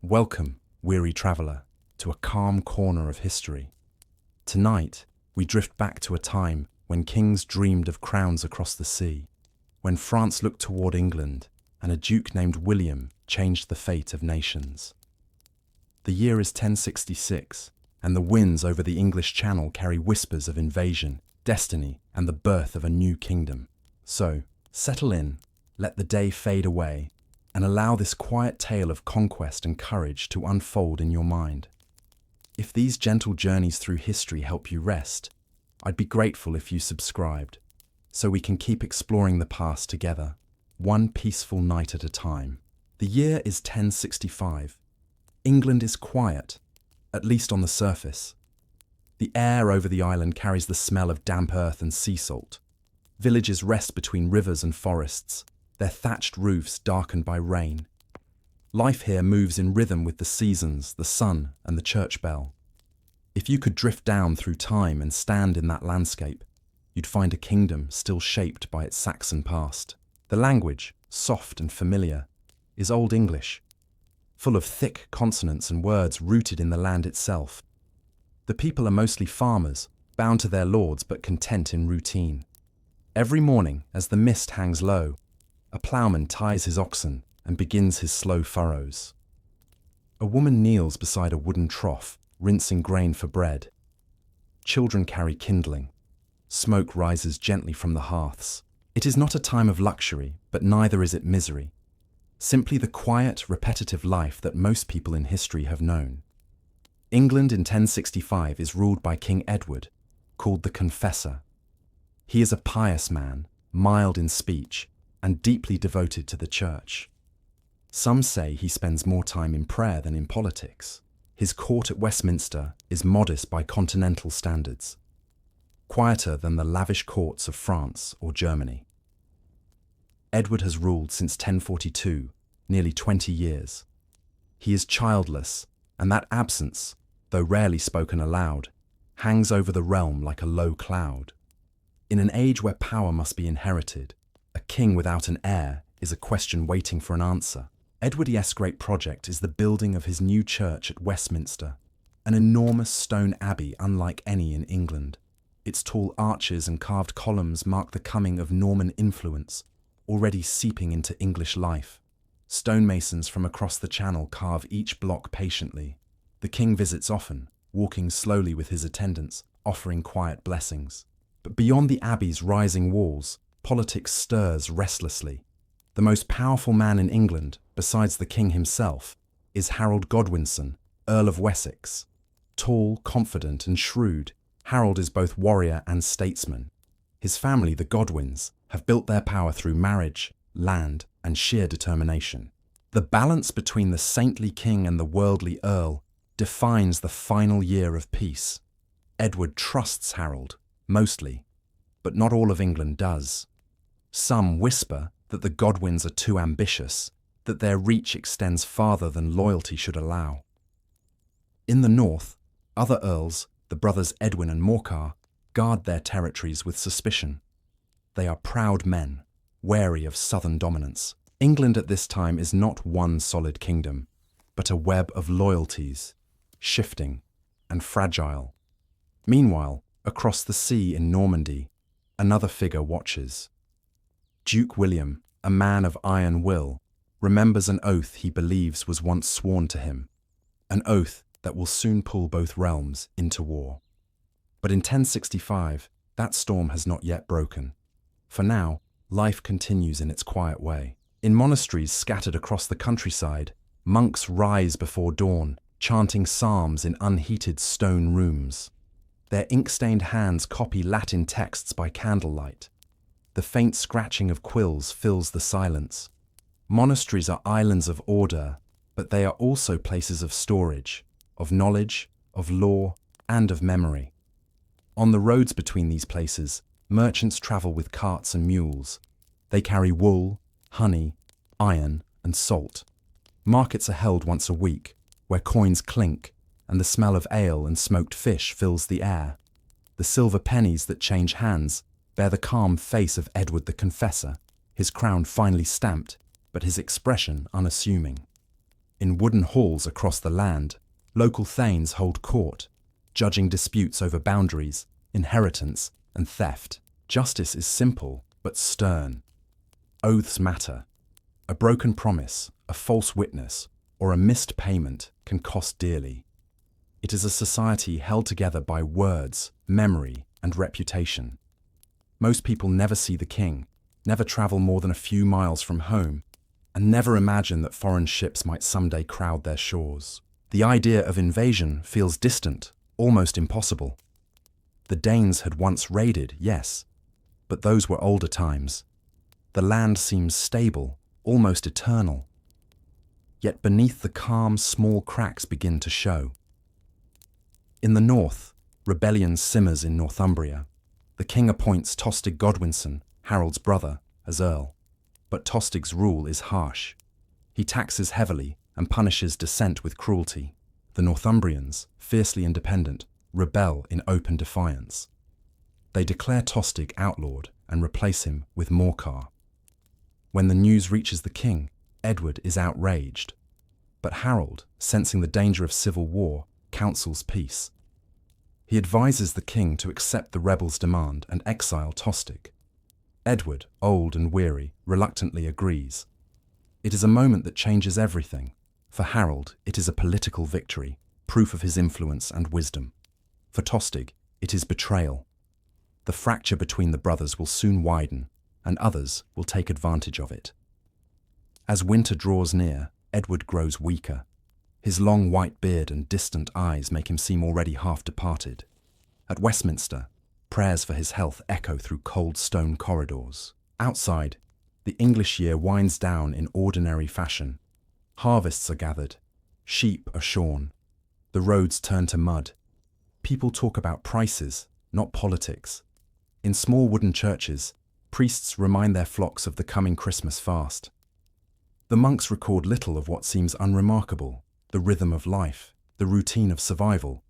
Welcome, weary traveller, to a calm corner of history. Tonight, we drift back to a time when kings dreamed of crowns across the sea, when France looked toward England and a duke named William changed the fate of nations. The year is 1066, and the winds over the English Channel carry whispers of invasion, destiny, and the birth of a new kingdom. So, settle in, let the day fade away, and allow this quiet tale of conquest and courage to unfold in your mind. If these gentle journeys through history help you rest, I'd be grateful if you subscribed, so we can keep exploring the past together, one peaceful night at a time. The year is 1065. England is quiet, at least on the surface. The air over the island carries the smell of damp earth and sea salt. Villages rest between rivers and forests, their thatched roofs darkened by rain. Life here moves in rhythm with the seasons, the sun, and the church bell. If you could drift down through time and stand in that landscape, you'd find a kingdom still shaped by its Saxon past. The language, soft and familiar, is Old English, full of thick consonants and words rooted in the land itself. The people are mostly farmers, bound to their lords but content in routine. Every morning, as the mist hangs low, a ploughman ties his oxen and begins his slow furrows. A woman kneels beside a wooden trough, rinsing grain for bread. Children carry kindling. Smoke rises gently from the hearths. It is not a time of luxury, but neither is it misery. Simply the quiet, repetitive life that most people in history have known. England in 1065 is ruled by King Edward, called the Confessor. He is a pious man, mild in speech, and deeply devoted to the church. Some say he spends more time in prayer than in politics. His court at Westminster is modest by continental standards, quieter than the lavish courts of France or Germany. Edward has ruled since 1042, nearly 20 years. He is childless, and that absence, though rarely spoken aloud, hangs over the realm like a low cloud. In an age where power must be inherited, a king without an heir is a question waiting for an answer. Edward's great project is the building of his new church at Westminster, an enormous stone abbey unlike any in England. Its tall arches and carved columns mark the coming of Norman influence, already seeping into English life. Stonemasons from across the Channel carve each block patiently. The king visits often, walking slowly with his attendants, offering quiet blessings. But beyond the abbey's rising walls, politics stirs restlessly. The most powerful man in England, besides the king himself, is Harold Godwinson, Earl of Wessex. Tall, confident, and shrewd, Harold is both warrior and statesman. His family, the Godwins, have built their power through marriage, land, and sheer determination. The balance between the saintly king and the worldly earl defines the final year of peace. Edward trusts Harold, mostly, but not all of England does. Some whisper that the Godwins are too ambitious, that their reach extends farther than loyalty should allow. In the north, other earls, the brothers Edwin and Morcar, guard their territories with suspicion. They are proud men, wary of southern dominance. England at this time is not one solid kingdom, but a web of loyalties, shifting and fragile. Meanwhile, across the sea in Normandy, another figure watches. Duke William, a man of iron will, remembers an oath he believes was once sworn to him, an oath that will soon pull both realms into war. But in 1065, that storm has not yet broken. For now, life continues in its quiet way. In monasteries scattered across the countryside, monks rise before dawn, chanting psalms in unheated stone rooms. Their ink-stained hands copy Latin texts by candlelight. The faint scratching of quills fills the silence. Monasteries are islands of order, but they are also places of storage, of knowledge, of law, and of memory. On the roads between these places, merchants travel with carts and mules. They carry wool, honey, iron, and salt. Markets are held once a week, where coins clink, and the smell of ale and smoked fish fills the air. The silver pennies that change hands bear the calm face of Edward the Confessor, his crown finely stamped, but his expression unassuming. In wooden halls across the land, local thanes hold court, judging disputes over boundaries, inheritance, and theft. Justice is simple but stern. Oaths matter. A broken promise, a false witness, or a missed payment can cost dearly. It is a society held together by words, memory, and reputation. Most people never see the king, never travel more than a few miles from home, and never imagine that foreign ships might someday crowd their shores. The idea of invasion feels distant, almost impossible. The Danes had once raided, yes, but those were older times. The land seems stable, almost eternal. Yet beneath the calm, small cracks begin to show. In the north, rebellion simmers in Northumbria. The king appoints Tostig Godwinson, Harold's brother, as earl. But Tostig's rule is harsh. He taxes heavily and punishes dissent with cruelty. The Northumbrians, fiercely independent, rebel in open defiance. They declare Tostig outlawed and replace him with Morcar. When the news reaches the king, Edward is outraged. But Harold, sensing the danger of civil war, counsels peace. He advises the king to accept the rebels' demand and exile Tostig. Edward, old and weary, reluctantly agrees. It is a moment that changes everything. For Harold, it is a political victory, proof of his influence and wisdom. For Tostig, it is betrayal. The fracture between the brothers will soon widen, and others will take advantage of it. As winter draws near, Edward grows weaker. His long white beard and distant eyes make him seem already half departed. At Westminster, prayers for his health echo through cold stone corridors. Outside, the English year winds down in ordinary fashion. Harvests are gathered, sheep are shorn, the roads turn to mud. People talk about prices, not politics. In small wooden churches, priests remind their flocks of the coming Christmas fast. The monks record little of what seems unremarkable, the rhythm of life, the routine of survival.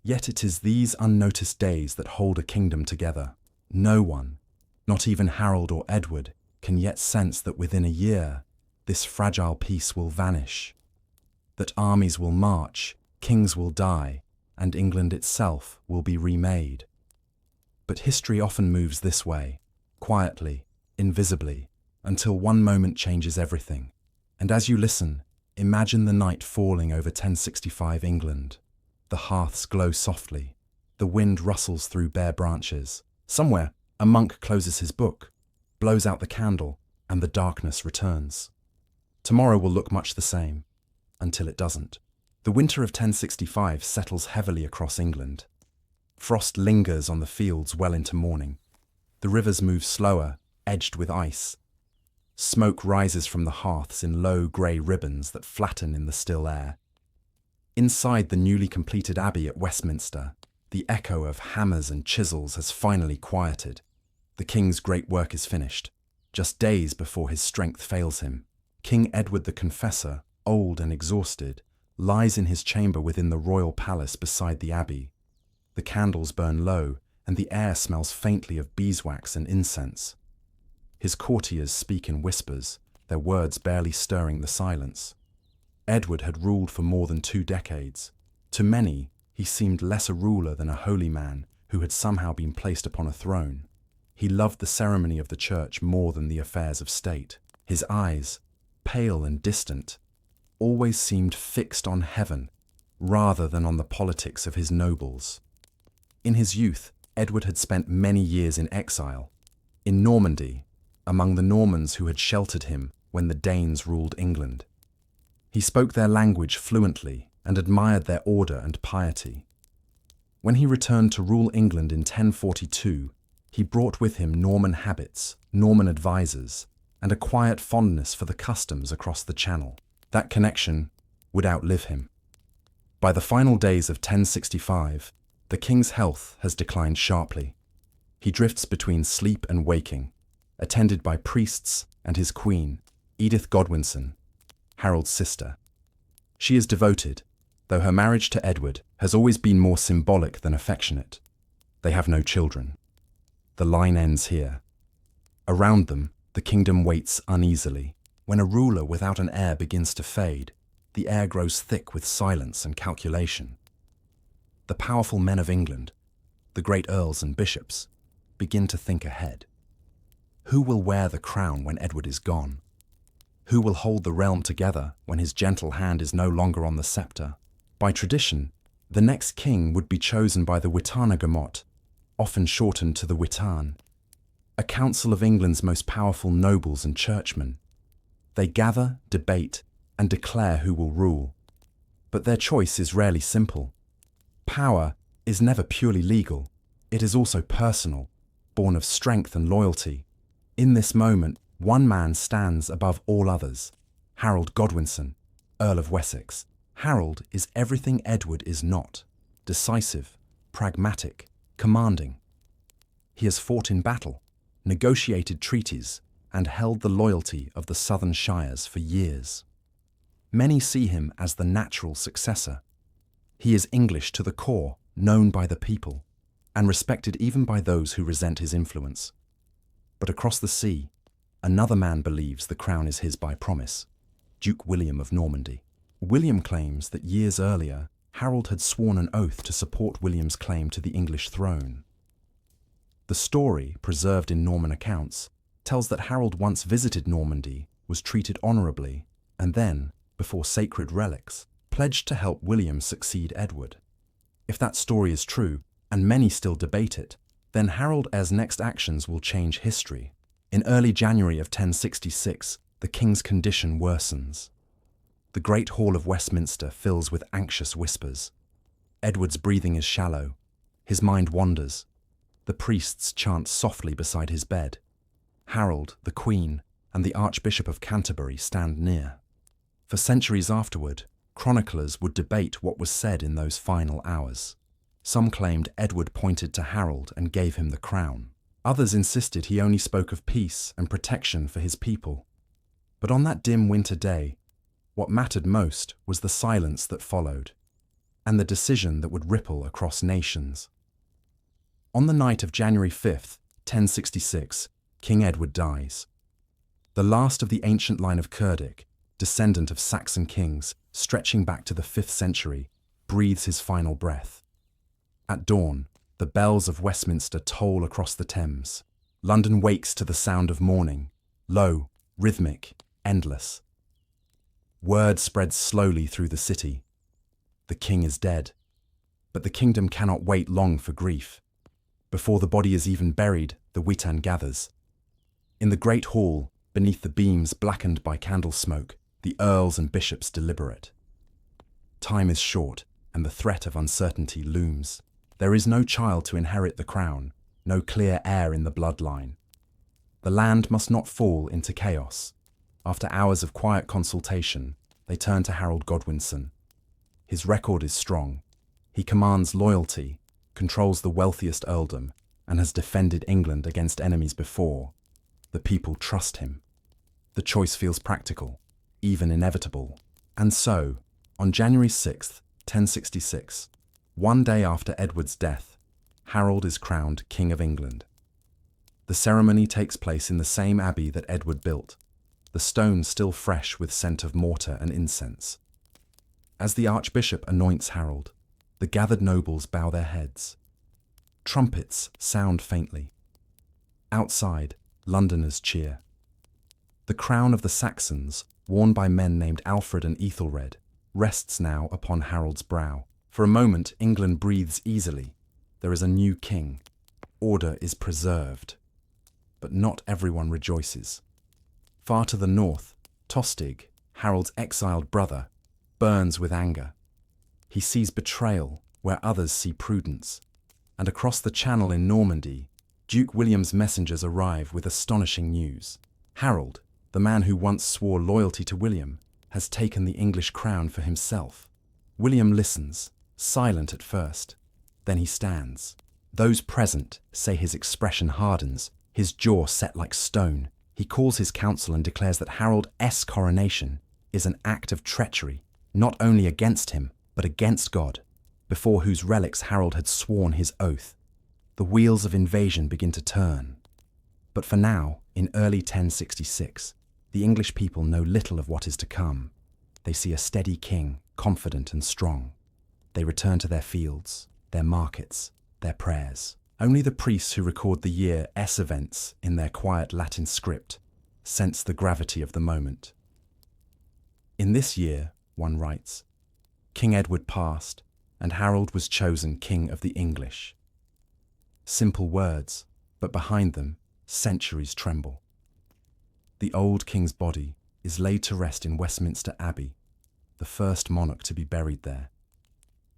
Yet it is these unnoticed days that hold a kingdom together. No one, not even Harold or Edward, can yet sense that within a year, this fragile peace will vanish. That armies will march, kings will die, and England itself will be remade. But history often moves this way, quietly, invisibly, until one moment changes everything. And as you listen, imagine the night falling over 1065 England. The hearths glow softly. The wind rustles through bare branches. Somewhere, a monk closes his book, blows out the candle, and the darkness returns. Tomorrow will look much the same, until it doesn't. The winter of 1065 settles heavily across England. Frost lingers on the fields well into morning. The rivers move slower, edged with ice. Smoke rises from the hearths in low grey ribbons that flatten in the still air. Inside the newly completed abbey at Westminster, the echo of hammers and chisels has finally quieted. The king's great work is finished, just days before his strength fails him. King Edward the Confessor, old and exhausted, lies in his chamber within the royal palace beside the abbey. The candles burn low, and the air smells faintly of beeswax and incense. His courtiers speak in whispers, their words barely stirring the silence. Edward had ruled for more than 2 decades. To many, he seemed less a ruler than a holy man who had somehow been placed upon a throne. He loved the ceremony of the church more than the affairs of state. His eyes, pale and distant, always seemed fixed on heaven rather than on the politics of his nobles. In his youth, Edward had spent many years in exile, in Normandy, among the Normans who had sheltered him when the Danes ruled England. He spoke their language fluently and admired their order and piety. When he returned to rule England in 1042, he brought with him Norman habits, Norman advisors, and a quiet fondness for the customs across the Channel. That connection would outlive him. By the final days of 1065, the king's health has declined sharply. He drifts between sleep and waking, attended by priests and his queen, Edith Godwinson, Harold's sister. She is devoted, though her marriage to Edward has always been more symbolic than affectionate. They have no children. The line ends here. Around them, the kingdom waits uneasily. When a ruler without an heir begins to fade, the air grows thick with silence and calculation. The powerful men of England, the great earls and bishops, begin to think ahead. Who will wear the crown when Edward is gone? Who will hold the realm together when his gentle hand is no longer on the sceptre? By tradition, the next king would be chosen by the Witenagemot, often shortened to the Witan, a council of England's most powerful nobles and churchmen. They gather, debate, and declare who will rule. But their choice is rarely simple. Power is never purely legal. It is also personal, born of strength and loyalty. In this moment, one man stands above all others: Harold Godwinson, Earl of Wessex. Harold is everything Edward is not: decisive, pragmatic, commanding. He has fought in battle, negotiated treaties, and held the loyalty of the southern shires for years. Many see him as the natural successor. He is English to the core, known by the people, and respected even by those who resent his influence. But across the sea, another man believes the crown is his by promise: Duke William of Normandy. William claims that years earlier, Harold had sworn an oath to support William's claim to the English throne. The story, preserved in Norman accounts, tells that Harold once visited Normandy, was treated honourably, and then, before sacred relics, pledged to help William succeed Edward. If that story is true, and many still debate it, then Harold Eyre's next actions will change history. In early January of 1066, the king's condition worsens. The Great Hall of Westminster fills with anxious whispers. Edward's breathing is shallow. His mind wanders. The priests chant softly beside his bed. Harold, the Queen, and the Archbishop of Canterbury stand near. For centuries afterward, chroniclers would debate what was said in those final hours. Some claimed Edward pointed to Harold and gave him the crown. Others insisted he only spoke of peace and protection for his people. But on that dim winter day, what mattered most was the silence that followed, and the decision that would ripple across nations. On the night of January 5th, 1066, King Edward dies. The last of the ancient line of Cerdic, descendant of Saxon kings, stretching back to the 5th century, breathes his final breath. At dawn, the bells of Westminster toll across the Thames. London wakes to the sound of mourning, low, rhythmic, endless. Word spreads slowly through the city. The king is dead. But the kingdom cannot wait long for grief. Before the body is even buried, the Witan gathers. In the great hall, beneath the beams blackened by candle smoke, the earls and bishops deliberate. Time is short, and the threat of uncertainty looms. There is no child to inherit the crown, no clear heir in the bloodline. The land must not fall into chaos. After hours of quiet consultation, they turn to Harold Godwinson. His record is strong. He commands loyalty, controls the wealthiest earldom, and has defended England against enemies before. The people trust him. The choice feels practical, even inevitable. And so, on January 6th, 1066, one day after Edward's death, Harold is crowned King of England. The ceremony takes place in the same abbey that Edward built, the stones still fresh with scent of mortar and incense. As the Archbishop anoints Harold, the gathered nobles bow their heads. Trumpets sound faintly. Outside, Londoners cheer. The crown of the Saxons, worn by men named Alfred and Ethelred, rests now upon Harold's brow. For a moment, England breathes easily. There is a new king. Order is preserved. But not everyone rejoices. Far to the north, Tostig, Harold's exiled brother, burns with anger. He sees betrayal where others see prudence. And across the Channel in Normandy, Duke William's messengers arrive with astonishing news. Harold, the man who once swore loyalty to William, has taken the English crown for himself. William listens, silent at first. Then he stands. Those present say his expression hardens, his jaw set like stone. He calls his council and declares that Harold's coronation is an act of treachery, not only against him, but against God, before whose relics Harold had sworn his oath. The wheels of invasion begin to turn. But for now, in early 1066, the English people know little of what is to come. they see a steady king, confident and strong. They return to their fields, their markets, their prayers. Only the priests who record the year S events in their quiet Latin script sense the gravity of the moment. In this year, one writes, King Edward passed, and Harold was chosen King of the English. Simple words, but behind them, centuries tremble. The old king's body is laid to rest in Westminster Abbey, the first monarch to be buried there.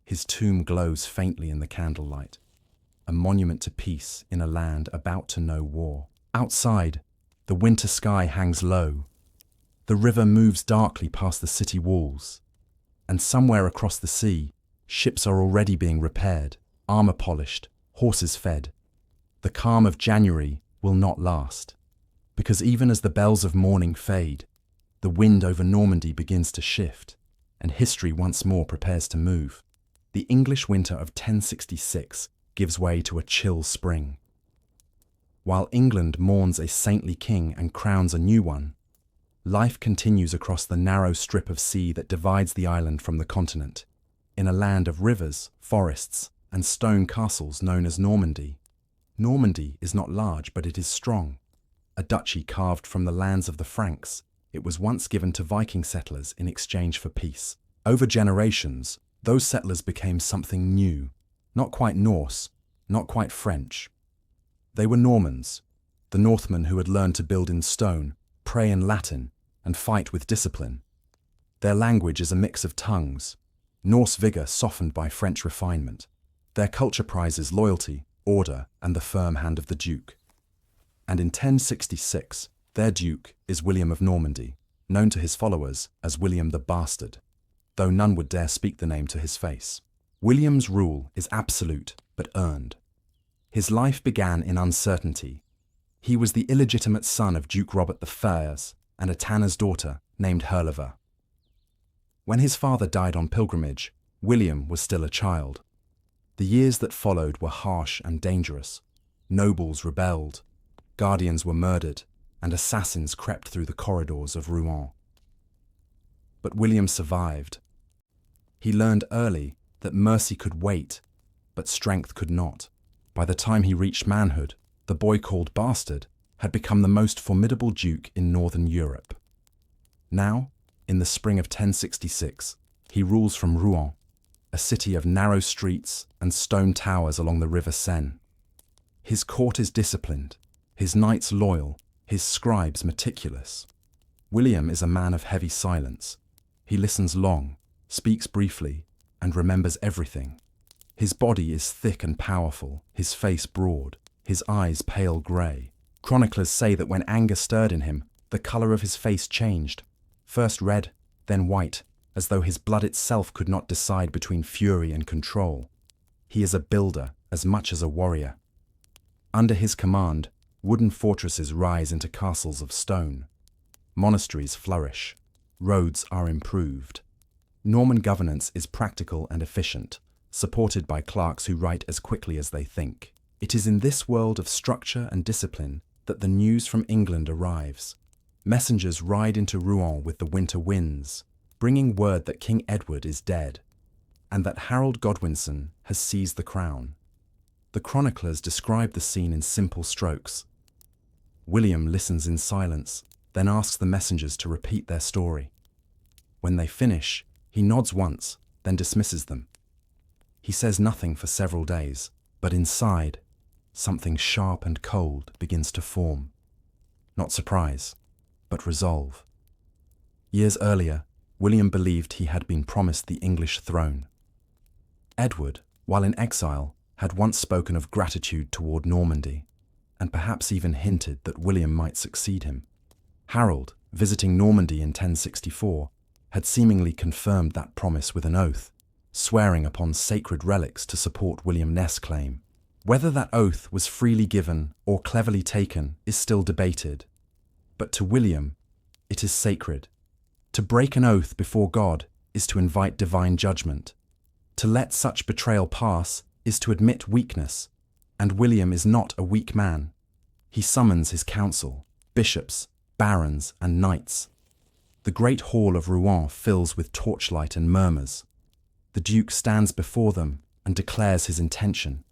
His tomb glows faintly in the candlelight, a monument to peace in a land about to know war. Outside, the winter sky hangs low. The river moves darkly past the city walls, and somewhere across the sea, ships are already being repaired, armor polished, horses fed. The calm of January will not last, because even as the bells of morning fade, the wind over Normandy begins to shift, and history once more prepares to move. The English winter of 1066 gives way to a chill spring. While England mourns a saintly king and crowns a new one, life continues across the narrow strip of sea that divides the island from the continent, in a land of rivers, forests, and stone castles known as Normandy. Normandy is not large, but it is strong. A duchy carved from the lands of the Franks, it was once given to Viking settlers in exchange for peace. Over generations, those settlers became something new, not quite Norse, not quite French. They were Normans, the Northmen who had learned to build in stone, pray in Latin, and fight with discipline. Their language is a mix of tongues, Norse vigor softened by French refinement. Their culture prizes loyalty, order, and the firm hand of the Duke. And in 1066, their Duke is William of Normandy, known to his followers as William the Bastard, though none would dare speak the name to his face. William's rule is absolute, but earned. His life began in uncertainty. He was the illegitimate son of Duke Robert the Fairs and a tanner's daughter named Herlever. When his father died on pilgrimage, William was still a child. The years that followed were harsh and dangerous. Nobles rebelled, guardians were murdered, and assassins crept through the corridors of Rouen. But William survived. He learned early that mercy could wait, but strength could not. By the time he reached manhood, the boy called Bastard had become the most formidable duke in northern Europe. Now, in the spring of 1066, he rules from Rouen, a city of narrow streets and stone towers along the river Seine. His court is disciplined, his knights loyal, his scribes meticulous. William is a man of heavy silence. He listens long, speaks briefly, and remembers everything. His body is thick and powerful, his face broad, his eyes pale grey. Chroniclers say that when anger stirred in him, the colour of his face changed, first red, then white, as though his blood itself could not decide between fury and control. He is a builder as much as a warrior. Under his command, wooden fortresses rise into castles of stone. Monasteries flourish. Roads are improved. Norman governance is practical and efficient, supported by clerks who write as quickly as they think. It is in this world of structure and discipline that the news from England arrives. Messengers ride into Rouen with the winter winds, bringing word that King Edward is dead, and that Harold Godwinson has seized the crown. The chroniclers describe the scene in simple strokes. William listens in silence, then asks the messengers to repeat their story. When they finish, he nods once, then dismisses them. He says nothing for several days, but inside, something sharp and cold begins to form. Not surprise, but resolve. Years earlier, William believed he had been promised the English throne. Edward, while in exile, had once spoken of gratitude toward Normandy, and perhaps even hinted that William might succeed him. Harold, visiting Normandy in 1064, had seemingly confirmed that promise with an oath, swearing upon sacred relics to support William Ness' claim. Whether that oath was freely given or cleverly taken is still debated, but to William, it is sacred. To break an oath before God is to invite divine judgment. To let such betrayal pass is to admit weakness, and William is not a weak man. He summons his council, bishops, barons, and knights. The The great hall of Rouen fills with torchlight and murmurs. The Duke stands before them and declares his intention.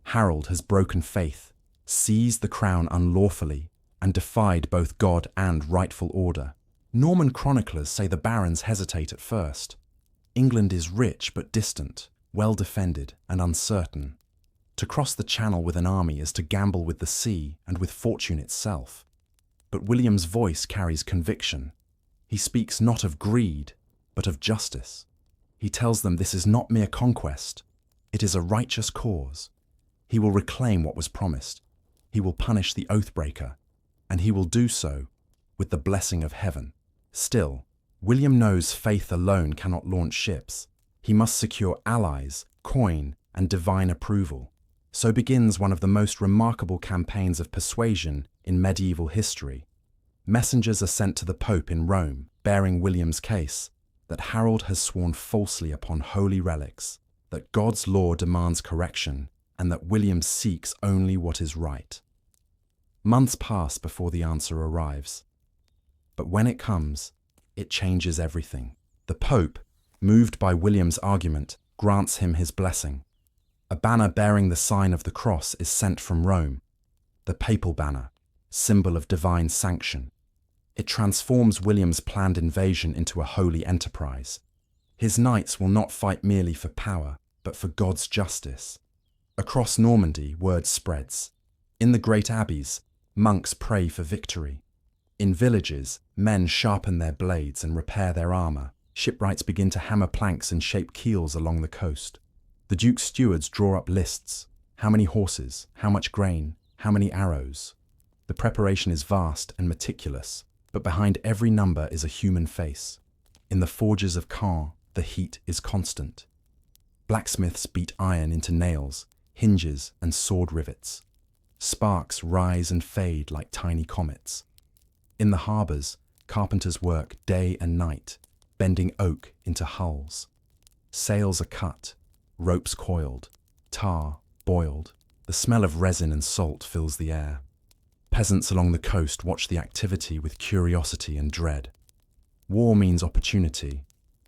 Harold has broken faith, seized the crown unlawfully, and defied both God and rightful order. Norman chroniclers say the barons hesitate at first. England is rich but distant, well defended and uncertain. To cross the Channel with an army is to gamble with the sea and with fortune itself. But William's voice carries conviction. He speaks not of greed, but of justice. He tells them this is not mere conquest. It is a righteous cause. He will reclaim what was promised. He will punish the oathbreaker, and he will do so with the blessing of heaven. Still, William knows faith alone cannot launch ships. He must secure allies, coin, and divine approval. So begins one of the most remarkable campaigns of persuasion in medieval history. Messengers are sent to the Pope in Rome, bearing William's case, that Harold has sworn falsely upon holy relics, that God's law demands correction, and that William seeks only what is right. Months pass before the answer arrives. But when it comes, it changes everything. The Pope, moved by William's argument, grants him his blessing. A banner bearing the sign of the cross is sent from Rome, the papal banner, symbol of divine sanction. It transforms William's planned invasion into a holy enterprise. His knights will not fight merely for power, but for God's justice. Across Normandy, word spreads. In the great abbeys, monks pray for victory. In villages, men sharpen their blades and repair their armor. Shipwrights begin to hammer planks and shape keels along the coast. The Duke's stewards draw up lists. How many horses? How much grain? How many arrows? The preparation is vast and meticulous, but behind every number is a human face. In the forges of Caen, the heat is constant. Blacksmiths beat iron into nails, hinges, and sword rivets. Sparks rise and fade like tiny comets. In the harbours, carpenters work day and night, bending oak into hulls. Sails are cut, ropes coiled, tar boiled. The smell of resin and salt fills the air. Peasants along the coast watch the activity with curiosity and dread. War means opportunity,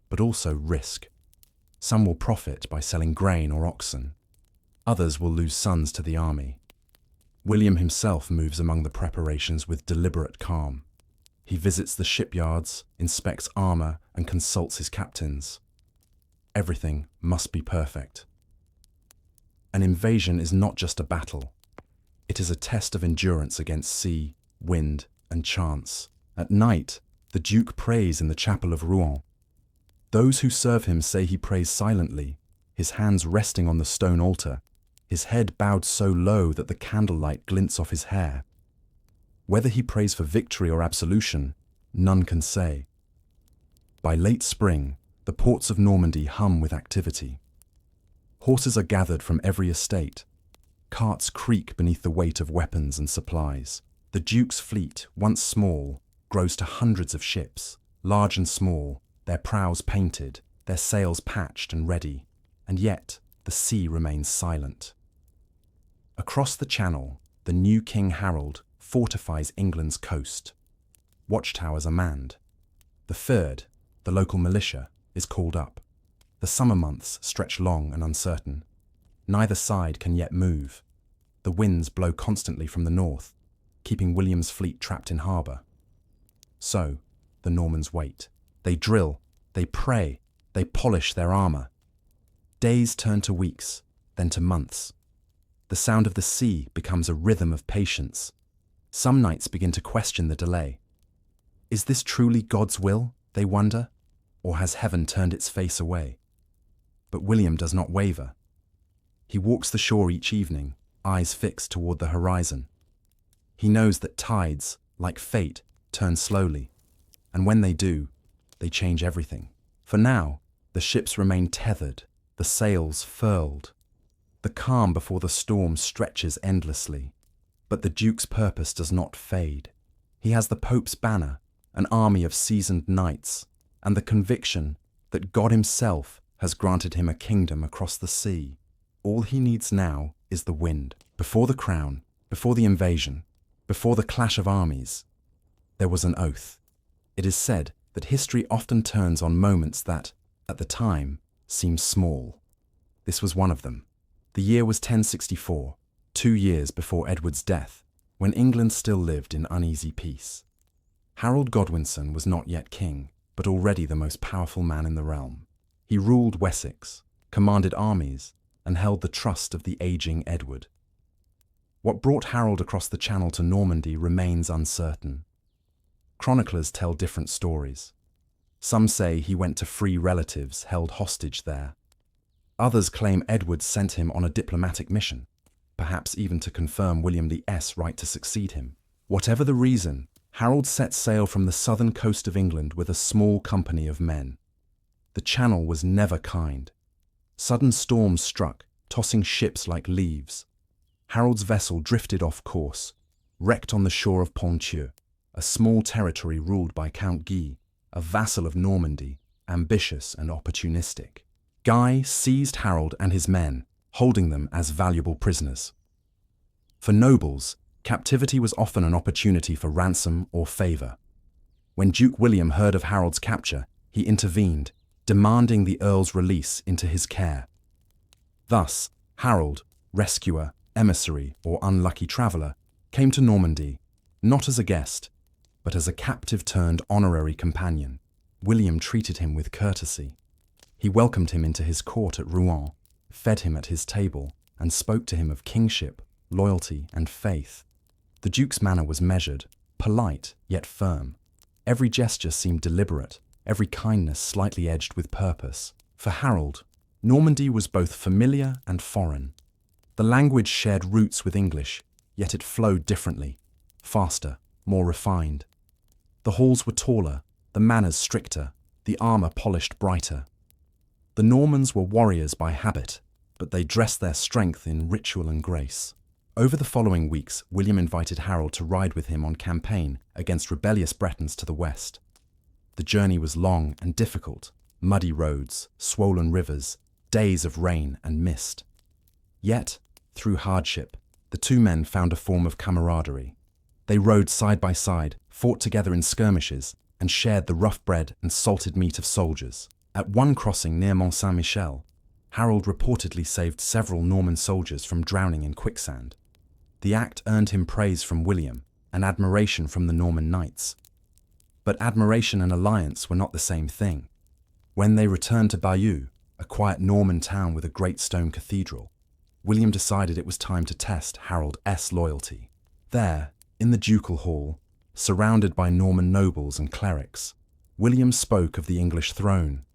but also risk. Some will profit by selling grain or oxen. Others will lose sons to the army. William himself moves among the preparations with deliberate calm. He visits the shipyards, inspects armor, and consults his captains. Everything must be perfect. An invasion is not just a battle. It is a test of endurance against sea, wind, and chance. At night, the Duke prays in the chapel of Rouen. Those who serve him say he prays silently, his hands resting on the stone altar, his head bowed so low that the candlelight glints off his hair. Whether he prays for victory or absolution, none can say. By late spring, the ports of Normandy hum with activity. Horses are gathered from every estate. Carts creak beneath the weight of weapons and supplies. The Duke's fleet, once small, grows to hundreds of ships, large and small, their prows painted, their sails patched and ready, and yet the sea remains silent. Across the Channel, the new King Harold fortifies England's coast. Watchtowers are manned. The Fyrd, the local militia, is called up. The summer months stretch long and uncertain. Neither side can yet move. The winds blow constantly from the north, keeping William's fleet trapped in harbour. So, the Normans wait. They drill, they pray, they polish their armour. Days turn to weeks, then to months. The sound of the sea becomes a rhythm of patience. Some knights begin to question the delay. Is this truly God's will, they wonder, or has heaven turned its face away? But William does not waver. He walks the shore each evening, eyes fixed toward the horizon. He knows that tides, like fate, turn slowly, and when they do, they change everything. For now, the ships remain tethered, the sails furled. The calm before the storm stretches endlessly, but the Duke's purpose does not fade. He has the Pope's banner, an army of seasoned knights, and the conviction that God himself has granted him a kingdom across the sea. All he needs now is the wind. Before the crown, before the invasion, before the clash of armies, there was an oath. It is said that history often turns on moments that, at the time, seemed small. This was one of them. The year was 1064, 2 years before Edward's death, when England still lived in uneasy peace. Harold Godwinson was not yet king, but already the most powerful man in the realm. He ruled Wessex, commanded armies, and held the trust of the aging Edward. What brought Harold across the Channel to Normandy remains uncertain. Chroniclers tell different stories. Some say he went to free relatives held hostage there. Others claim Edward sent him on a diplomatic mission, perhaps even to confirm William I's right to succeed him. Whatever the reason, Harold set sail from the southern coast of England with a small company of men. The Channel was never kind. Sudden storms struck, tossing ships like leaves. Harold's vessel drifted off course, wrecked on the shore of Ponthieu, a small territory ruled by Count Guy, a vassal of Normandy, ambitious and opportunistic. Guy seized Harold and his men, holding them as valuable prisoners. For nobles, captivity was often an opportunity for ransom or favour. When Duke William heard of Harold's capture, he intervened, demanding the Earl's release into his care. Thus, Harold, rescuer, emissary, or unlucky traveller, came to Normandy, not as a guest, but as a captive turned honorary companion. William treated him with courtesy. He welcomed him into his court at Rouen, fed him at his table, and spoke to him of kingship, loyalty, and faith. The Duke's manner was measured, polite, yet firm. Every gesture seemed deliberate, every kindness slightly edged with purpose. For Harold, Normandy was both familiar and foreign. The language shared roots with English, yet it flowed differently, faster, more refined. The halls were taller, the manners stricter, the armour polished brighter. The Normans were warriors by habit, but they dressed their strength in ritual and grace. Over the following weeks, William invited Harold to ride with him on campaign against rebellious Bretons to the west. The journey was long and difficult, muddy roads, swollen rivers, days of rain and mist. Yet, through hardship, the two men found a form of camaraderie. They rode side by side, fought together in skirmishes, and shared the rough bread and salted meat of soldiers. At one crossing near Mont Saint-Michel, Harold reportedly saved several Norman soldiers from drowning in quicksand. The act earned him praise from William and admiration from the Norman knights. But admiration and alliance were not the same thing. When they returned to Bayeux, a quiet Norman town with a great stone cathedral, William decided it was time to test Harold's loyalty. There, in the ducal hall, surrounded by Norman nobles and clerics, William spoke of the English throne.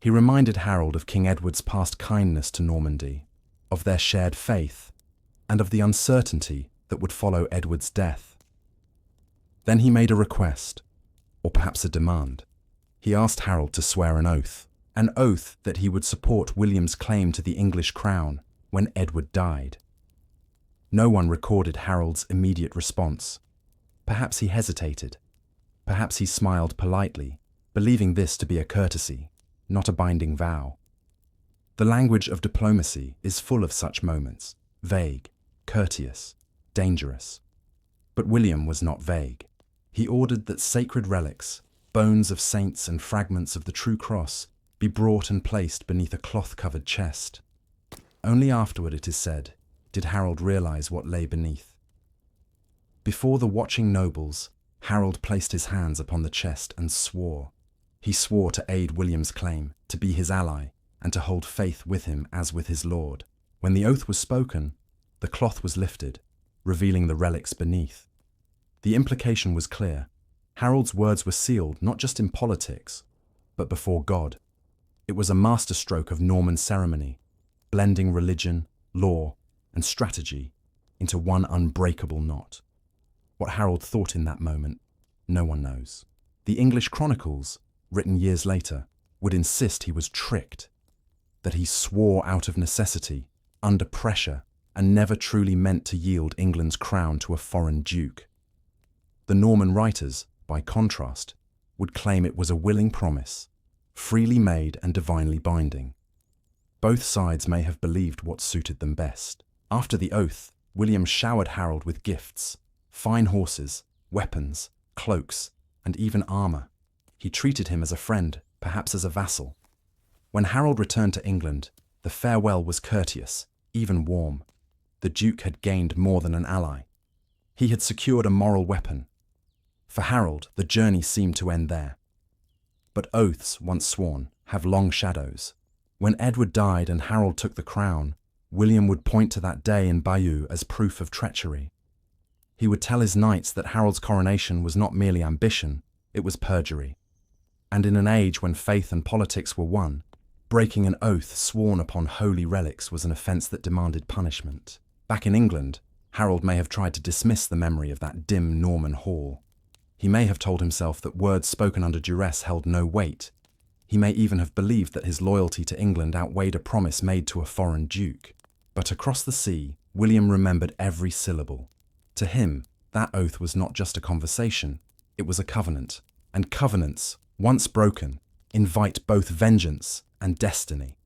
He reminded Harold of King Edward's past kindness to Normandy, of their shared faith, and of the uncertainty that would follow Edward's death. Then he made a request, or perhaps a demand. He asked Harold to swear an oath that he would support William's claim to the English crown when Edward died. No one recorded Harold's immediate response. Perhaps he hesitated. Perhaps he smiled politely, believing this to be a courtesy, not a binding vow. The language of diplomacy is full of such moments, vague, courteous, dangerous. But William was not vague. He ordered that sacred relics, bones of saints and fragments of the true cross, be brought and placed beneath a cloth-covered chest. Only afterward, it is said, did Harold realize what lay beneath. Before the watching nobles, Harold placed his hands upon the chest and swore. He swore to aid William's claim, to be his ally, and to hold faith with him as with his lord. When the oath was spoken, the cloth was lifted, revealing the relics beneath. The implication was clear. Harold's words were sealed not just in politics, but before God. It was a masterstroke of Norman ceremony, blending religion, law, and strategy into one unbreakable knot. What Harold thought in that moment, no one knows. The English chronicles, written years later, would insist he was tricked, that he swore out of necessity, under pressure, and never truly meant to yield England's crown to a foreign duke. The Norman writers, by contrast, would claim it was a willing promise, freely made and divinely binding. Both sides may have believed what suited them best. After the oath, William showered Harold with gifts, fine horses, weapons, cloaks, and even armour. He treated him as a friend, perhaps as a vassal. When Harold returned to England, the farewell was courteous, even warm. The Duke had gained more than an ally. He had secured a moral weapon. For Harold, the journey seemed to end there. But oaths, once sworn, have long shadows. When Edward died and Harold took the crown, William would point to that day in Bayeux as proof of treachery. He would tell his knights that Harold's coronation was not merely ambition, it was perjury. And in an age when faith and politics were one, breaking an oath sworn upon holy relics was an offence that demanded punishment. Back in England, Harold may have tried to dismiss the memory of that dim Norman hall. He may have told himself that words spoken under duress held no weight. He may even have believed that his loyalty to England outweighed a promise made to a foreign duke. But across the sea, William remembered every syllable. To him, that oath was not just a conversation, it was a covenant. And covenants, once broken, invite both vengeance and destiny.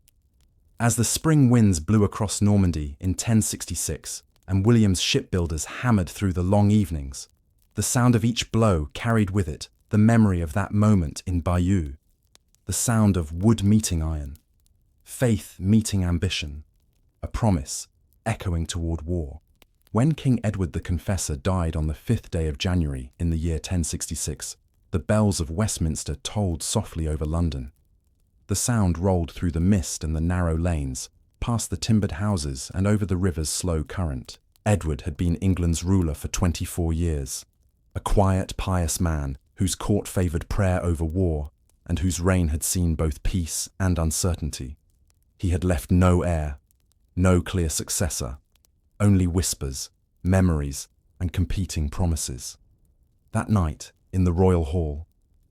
As the spring winds blew across Normandy in 1066 and William's shipbuilders hammered through the long evenings, the sound of each blow carried with it the memory of that moment in Bayeux, the sound of wood meeting iron, faith meeting ambition, a promise echoing toward war. When King Edward the Confessor died on the 5th day of January in the year 1066, the bells of Westminster tolled softly over London. The sound rolled through the mist and the narrow lanes, past the timbered houses and over the river's slow current. Edward had been England's ruler for 24 years, a quiet, pious man whose court favoured prayer over war and whose reign had seen both peace and uncertainty. He had left no heir, no clear successor, only whispers, memories, and competing promises. That night, in the royal hall,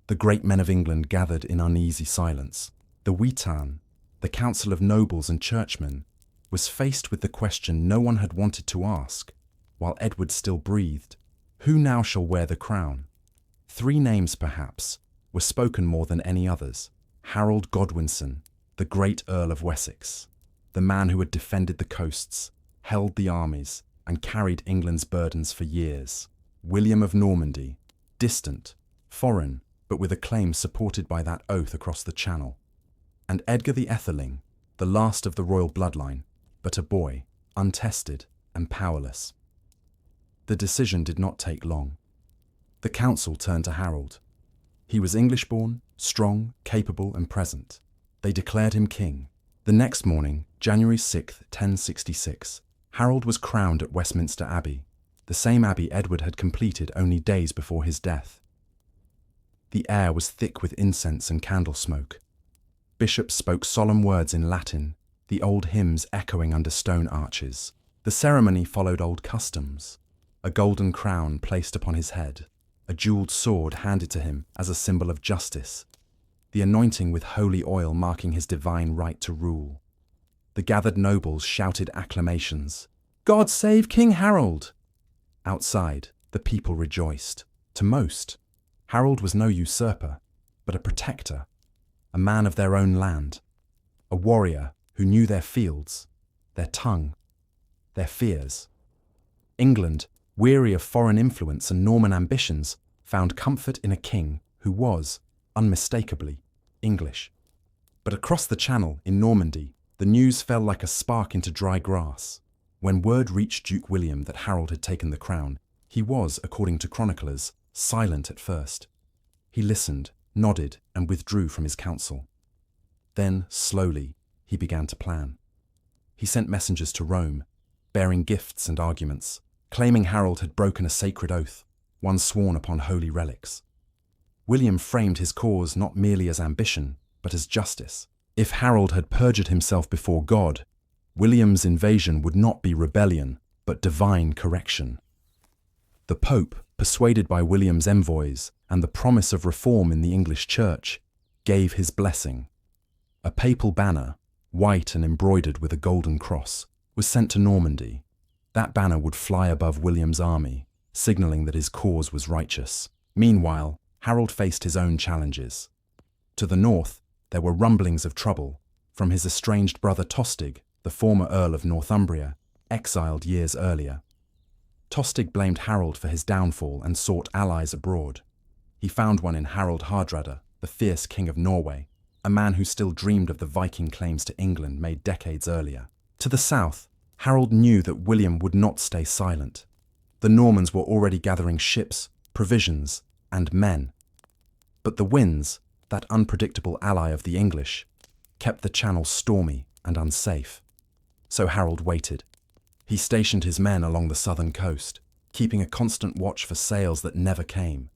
the great men of England gathered in uneasy silence. The Witan, the council of nobles and churchmen, was faced with the question no one had wanted to ask, while Edward still breathed. Who now shall wear the crown? 3 names, perhaps, were spoken more than any others. Harold Godwinson, the great Earl of Wessex, the man who had defended the coasts, held the armies, and carried England's burdens for years. William of Normandy, distant, foreign, but with a claim supported by that oath across the Channel. And Edgar the Etheling, the last of the royal bloodline, but a boy, untested and powerless. The decision did not take long. The council turned to Harold. He was English-born, strong, capable and present. They declared him king. The next morning, January 6th, 1066, Harold was crowned at Westminster Abbey, the same abbey Edward had completed only days before his death. The air was thick with incense and candle smoke. Bishops spoke solemn words in Latin, the old hymns echoing under stone arches. The ceremony followed old customs. A golden crown placed upon his head, a jewelled sword handed to him as a symbol of justice, the anointing with holy oil marking his divine right to rule. The gathered nobles shouted acclamations. "God save King Harold!" Outside, the people rejoiced. To most, Harold was no usurper, but a protector, a man of their own land, a warrior who knew their fields, their tongue, their fears. England, weary of foreign influence and Norman ambitions, found comfort in a king who was, unmistakably, English. But across the Channel, in Normandy, the news fell like a spark into dry grass. When word reached Duke William that Harold had taken the crown, he was, according to chroniclers, silent at first. He listened, nodded, and withdrew from his council. Then, slowly, he began to plan. He sent messengers to Rome, bearing gifts and arguments, claiming Harold had broken a sacred oath, one sworn upon holy relics. William framed his cause not merely as ambition, but as justice. If Harold had perjured himself before God, William's invasion would not be rebellion, but divine correction. The Pope, persuaded by William's envoys and the promise of reform in the English Church, gave his blessing. A papal banner, white and embroidered with a golden cross, was sent to Normandy. That banner would fly above William's army, signalling that his cause was righteous. Meanwhile, Harold faced his own challenges. To the north, there were rumblings of trouble from his estranged brother Tostig, the former Earl of Northumbria, exiled years earlier. Tostig blamed Harold for his downfall and sought allies abroad. He found one in Harold Hardrada, the the fierce king of Norway, a man who still dreamed of the Viking claims to England made decades earlier. To the south, Harold knew that William would not stay silent. The Normans were already gathering ships, provisions, and men. But the winds, that unpredictable ally of the English, kept the channel stormy and unsafe. So Harold waited. He stationed his men along the southern coast, keeping a constant watch for sails that never came.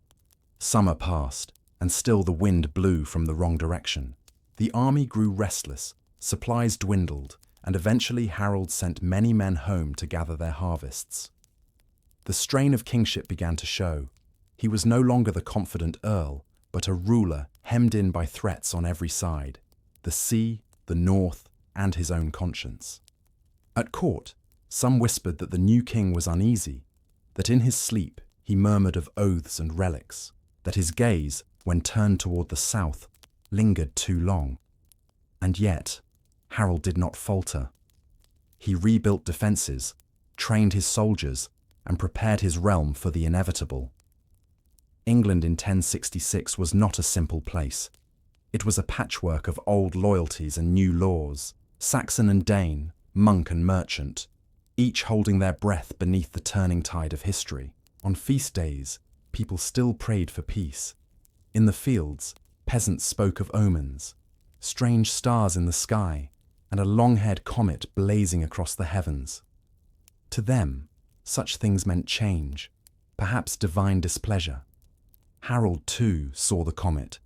Summer passed, and still the wind blew from the wrong direction. The army grew restless, supplies dwindled, and eventually Harold sent many men home to gather their harvests. The strain of kingship began to show. He was no longer the confident earl, but a ruler hemmed in by threats on every side: the sea, the north, and his own conscience. At court, some whispered that the new king was uneasy, that in his sleep he murmured of oaths and relics, that his gaze, when turned toward the south, lingered too long. And yet, Harold did not falter. He rebuilt defences, trained his soldiers, and prepared his realm for the inevitable. England in 1066 was not a simple place. It was a patchwork of old loyalties and new laws, Saxon and Dane, monk and merchant, each holding their breath beneath the turning tide of history. On feast days, people still prayed for peace. In the fields, peasants spoke of omens, strange stars in the sky, and a long-haired comet blazing across the heavens. To them, such things meant change, perhaps divine displeasure. Harold, too, saw the comet.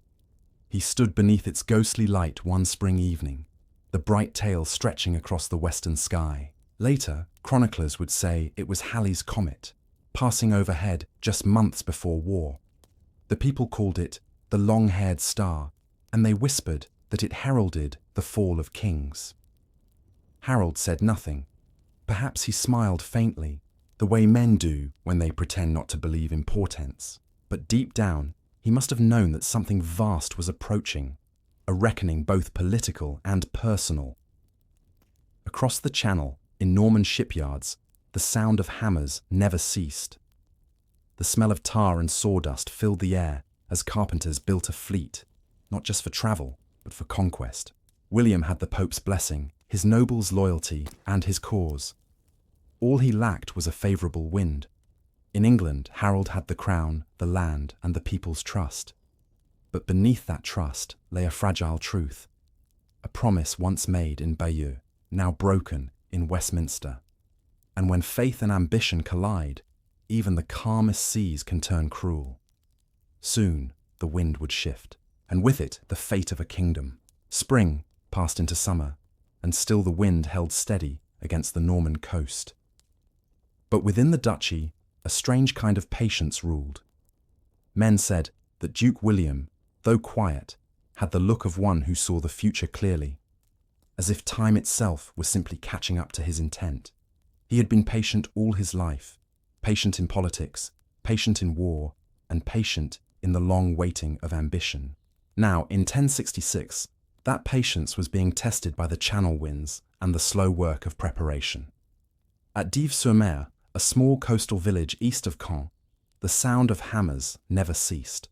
He stood beneath its ghostly light one spring evening, the bright tail stretching across the western sky. Later, chroniclers would say it was Halley's comet, passing overhead just months before war. The people called it the long-haired star, and they whispered that it heralded the fall of kings. Harold said nothing. Perhaps he smiled faintly, the way men do when they pretend not to believe in portents. But deep down, he must have known that something vast was approaching, a reckoning both political and personal. Across the channel, in Norman shipyards, the sound of hammers never ceased. The smell of tar and sawdust filled the air as carpenters built a fleet, not just for travel, but for conquest. William had the Pope's blessing, his nobles' loyalty, and his cause. All he lacked was a favourable wind. In England, Harold had the crown, the land, and the people's trust. But beneath that trust lay a fragile truth, a promise once made in Bayeux, now broken in Westminster. And when faith and ambition collide, even the calmest seas can turn cruel. Soon, the wind would shift, and with it the fate of a kingdom. Spring passed into summer, and still the wind held steady against the Norman coast. But within the duchy, a strange kind of patience ruled. Men said that Duke William, though quiet, had the look of one who saw the future clearly, as if time itself was simply catching up to his intent. He had been patient all his life, patient in politics, patient in war, and patient in the long waiting of ambition. Now, in 1066, that patience was being tested by the channel winds and the slow work of preparation. At Dives-sur-Mer, a small coastal village east of Caen, the sound of hammers never ceased.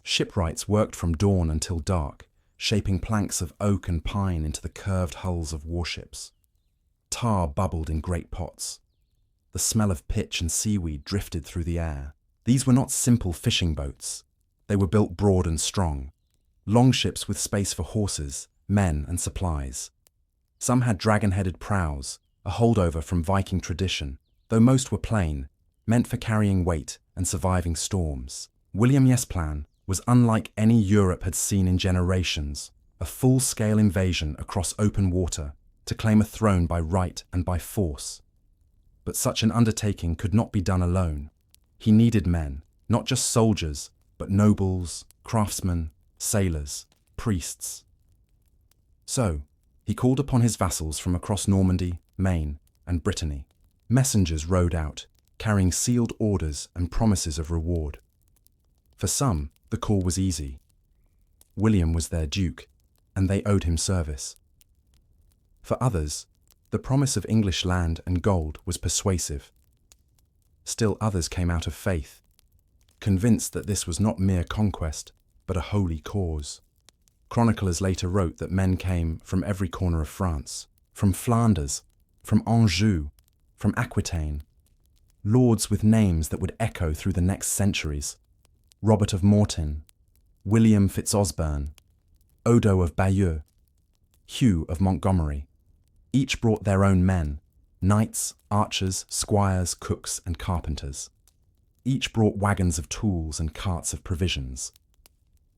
Shipwrights worked from dawn until dark, shaping planks of oak and pine into the curved hulls of warships. Tar bubbled in great pots. The smell of pitch and seaweed drifted through the air. These were not simple fishing boats. They were built broad and strong, longships with space for horses, men, and supplies. Some had dragon-headed prows, a holdover from Viking tradition, though most were plain, meant for carrying weight and surviving storms. William Yesplan was unlike any Europe had seen in generations, a full-scale invasion across open water to claim a throne by right and by force. But such an undertaking could not be done alone. He needed men, not just soldiers, but nobles, craftsmen, sailors, priests. So, he called upon his vassals from across Normandy, Maine, and Brittany. Messengers rode out, carrying sealed orders and promises of reward. For some, the call was easy. William was their duke, and they owed him service. For others, the promise of English land and gold was persuasive. Still others came out of faith, convinced that this was not mere conquest, but a holy cause. Chroniclers later wrote that men came from every corner of France, from Flanders, from Anjou, from Aquitaine, lords with names that would echo through the next centuries: Robert of Mortain, William Fitzosborne, Odo of Bayeux, Hugh of Montgomery. Each brought their own men, knights, archers, squires, cooks, and carpenters. Each brought wagons of tools and carts of provisions.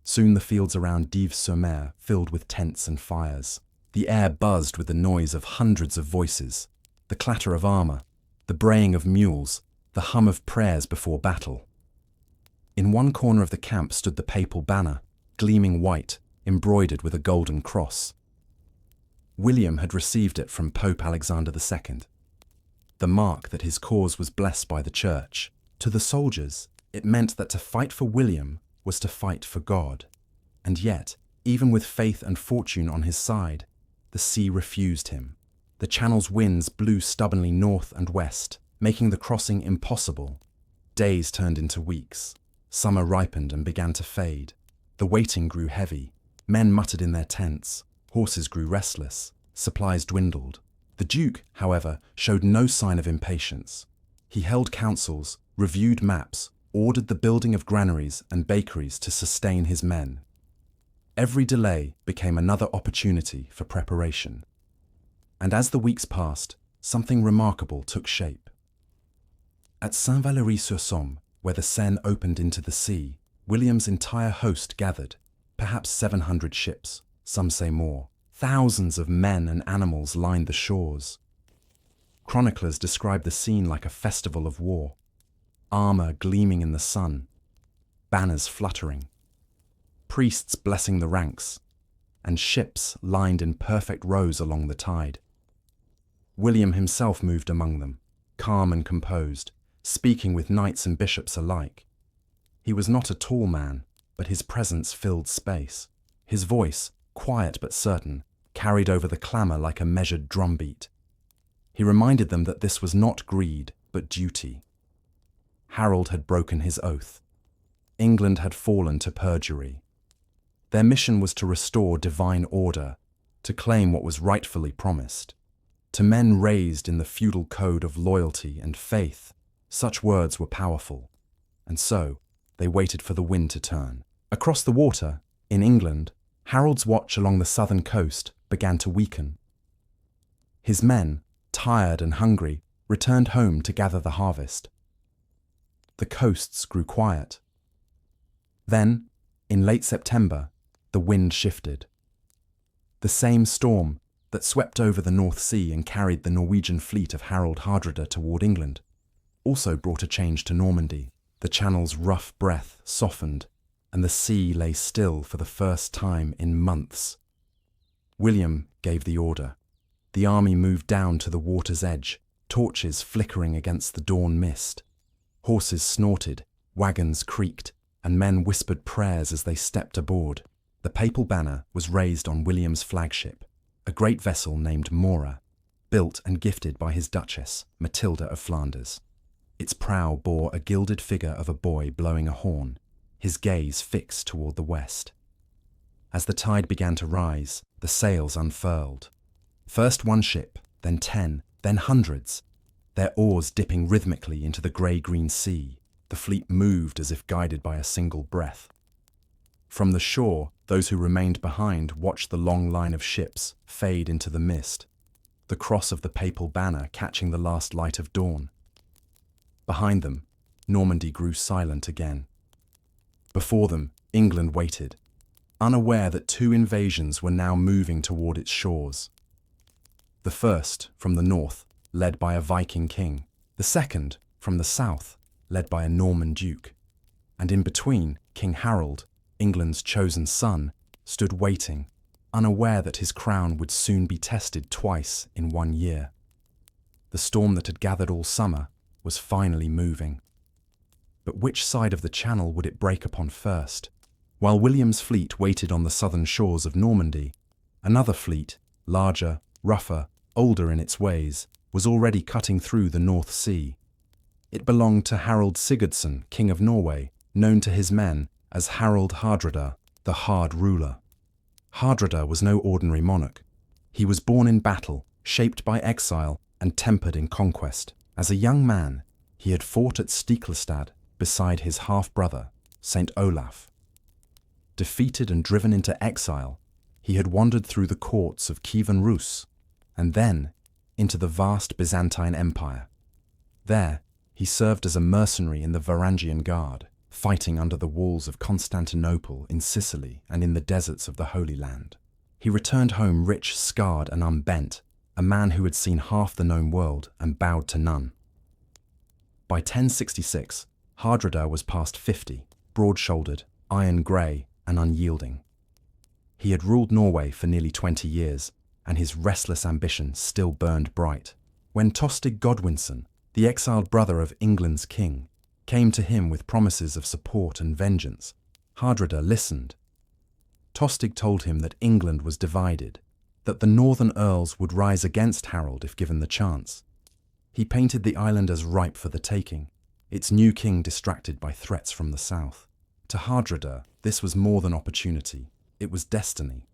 Soon the fields around Dives-sur-Mer filled with tents and fires. The air buzzed with the noise of hundreds of voices, the clatter of armor, the braying of mules, the hum of prayers before battle. In one corner of the camp stood the papal banner, gleaming white, embroidered with a golden cross. William had received it from Pope Alexander II, the mark that his cause was blessed by the Church. To the soldiers, it meant that to fight for William was to fight for God. And yet, even with faith and fortune on his side, the sea refused him. The Channel's winds blew stubbornly north and west, making the crossing impossible. Days turned into weeks. Summer ripened and began to fade. The waiting grew heavy. Men muttered in their tents. Horses grew restless. Supplies dwindled. The Duke, however, showed no sign of impatience. He held councils, reviewed maps, ordered the building of granaries and bakeries to sustain his men. Every delay became another opportunity for preparation. And as the weeks passed, something remarkable took shape. At Saint-Valery-sur-Somme, where the Seine opened into the sea, William's entire host gathered, perhaps 700 ships, some say more. Thousands of men and animals lined the shores. Chroniclers describe the scene like a festival of war, armor gleaming in the sun, banners fluttering, priests blessing the ranks, and ships lined in perfect rows along the tide. William himself moved among them, calm and composed, speaking with knights and bishops alike. He was not a tall man, but his presence filled space. His voice, quiet but certain, carried over the clamour like a measured drumbeat. He reminded them that this was not greed, but duty. Harold had broken his oath. England had fallen to perjury. Their mission was to restore divine order, to claim what was rightfully promised. To men raised in the feudal code of loyalty and faith, such words were powerful. And so, they waited for the wind to turn. Across the water, in England, Harold's watch along the southern coast began to weaken. His men, tired and hungry, returned home to gather the harvest. The coasts grew quiet. Then, in late September, the wind shifted. The same storm that swept over the North Sea and carried the Norwegian fleet of Harold Hardrada toward England also brought a change to Normandy. The Channel's rough breath softened, and the sea lay still for the first time in months. William gave the order. The army moved down to the water's edge, torches flickering against the dawn mist. Horses snorted, wagons creaked, and men whispered prayers as they stepped aboard. The papal banner was raised on William's flagship, a great vessel named Mora, built and gifted by his Duchess, Matilda of Flanders. Its prow bore a gilded figure of a boy blowing a horn, his gaze fixed toward the west. As the tide began to rise, the sails unfurled. First one ship, then 10, then hundreds, their oars dipping rhythmically into the grey-green sea. The fleet moved as if guided by a single breath. From the shore, those who remained behind watched the long line of ships fade into the mist, the cross of the papal banner catching the last light of dawn. Behind them, Normandy grew silent again. Before them, England waited, unaware that two invasions were now moving toward its shores. The first, from the north, led by a Viking king. The second, from the south, led by a Norman duke. And in between, King Harold, England's chosen son, stood waiting, unaware that his crown would soon be tested twice in 1 year. The storm that had gathered all summer was finally moving. But which side of the Channel would it break upon first? While William's fleet waited on the southern shores of Normandy, another fleet, larger, rougher, older in its ways, was already cutting through the North Sea. It belonged to Harold Sigurdsson, King of Norway, known to his men as Harold Hardrada, the hard ruler. Hardrada was no ordinary monarch. He was born in battle, shaped by exile, and tempered in conquest. As a young man, he had fought at Stiklestad beside his half-brother, Saint Olaf. Defeated and driven into exile, he had wandered through the courts of Kievan Rus, and then into the vast Byzantine Empire. There, he served as a mercenary in the Varangian Guard, fighting under the walls of Constantinople, in Sicily, and in the deserts of the Holy Land. He returned home rich, scarred, and unbent, a man who had seen half the known world and bowed to none. By 1066, Hardrada was past 50, broad-shouldered, iron-grey, and unyielding. He had ruled Norway for nearly 20 years, and his restless ambition still burned bright. When Tostig Godwinson, the exiled brother of England's king, came to him with promises of support and vengeance, Hardrada listened. Tostig told him that England was divided, that the northern earls would rise against Harold if given the chance. He painted the island as ripe for the taking, its new king distracted by threats from the south. To Hardrada, this was more than opportunity, it was destiny.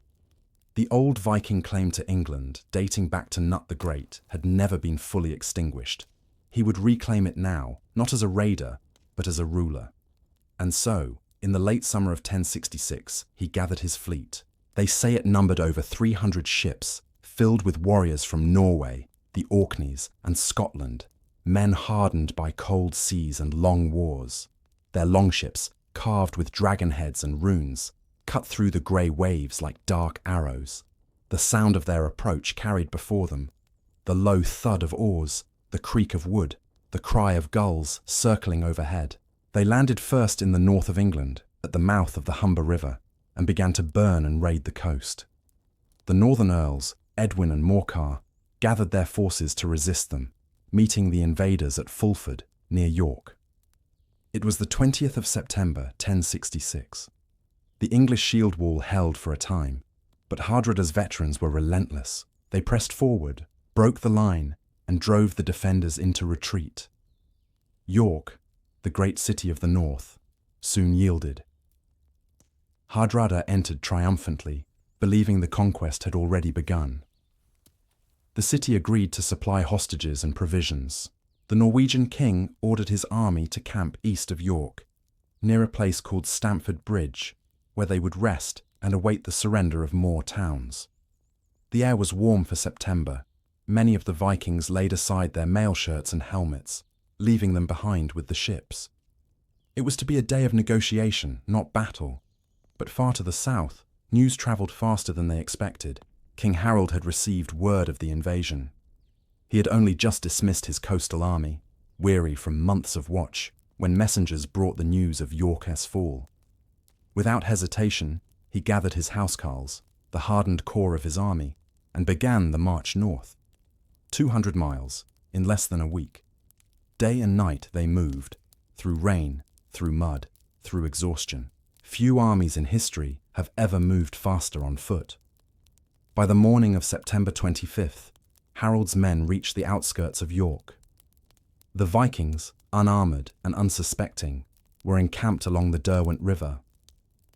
The old Viking claim to England, dating back to Nut the Great, had never been fully extinguished. He would reclaim it now, not as a raider, but as a ruler. And so, in the late summer of 1066, he gathered his fleet. They say it numbered over 300 ships, filled with warriors from Norway, the Orkneys, and Scotland, men hardened by cold seas and long wars. Their longships, carved with dragon heads and runes, cut through the grey waves like dark arrows. The sound of their approach carried before them the low thud of oars, the creak of wood, the cry of gulls circling overhead. They landed first in the north of England, at the mouth of the Humber River, and began to burn and raid the coast. The northern earls, Edwin and Morcar, gathered their forces to resist them, meeting the invaders at Fulford, near York. It was the 20th of September, 1066. The English shield wall held for a time, but Hardrada's veterans were relentless. They pressed forward, broke the line, and drove the defenders into retreat. York, the great city of the north, soon yielded. Hardrada entered triumphantly, believing the conquest had already begun. The city agreed to supply hostages and provisions. The Norwegian king ordered his army to camp east of York, near a place called Stamford Bridge, where they would rest and await the surrender of more towns. The air was warm for September. Many of the Vikings laid aside their mail shirts and helmets, leaving them behind with the ships. It was to be a day of negotiation, not battle. But far to the south, news travelled faster than they expected. King Harold had received word of the invasion. He had only just dismissed his coastal army, weary from months of watch, when messengers brought the news of York's fall. Without hesitation, he gathered his housecarls, the hardened core of his army, and began the march north. 200 miles, in less than a week. Day and night they moved, through rain, through mud, through exhaustion. Few armies in history have ever moved faster on foot. By the morning of September 25th, Harold's men reached the outskirts of York. The Vikings, unarmoured and unsuspecting, were encamped along the Derwent River.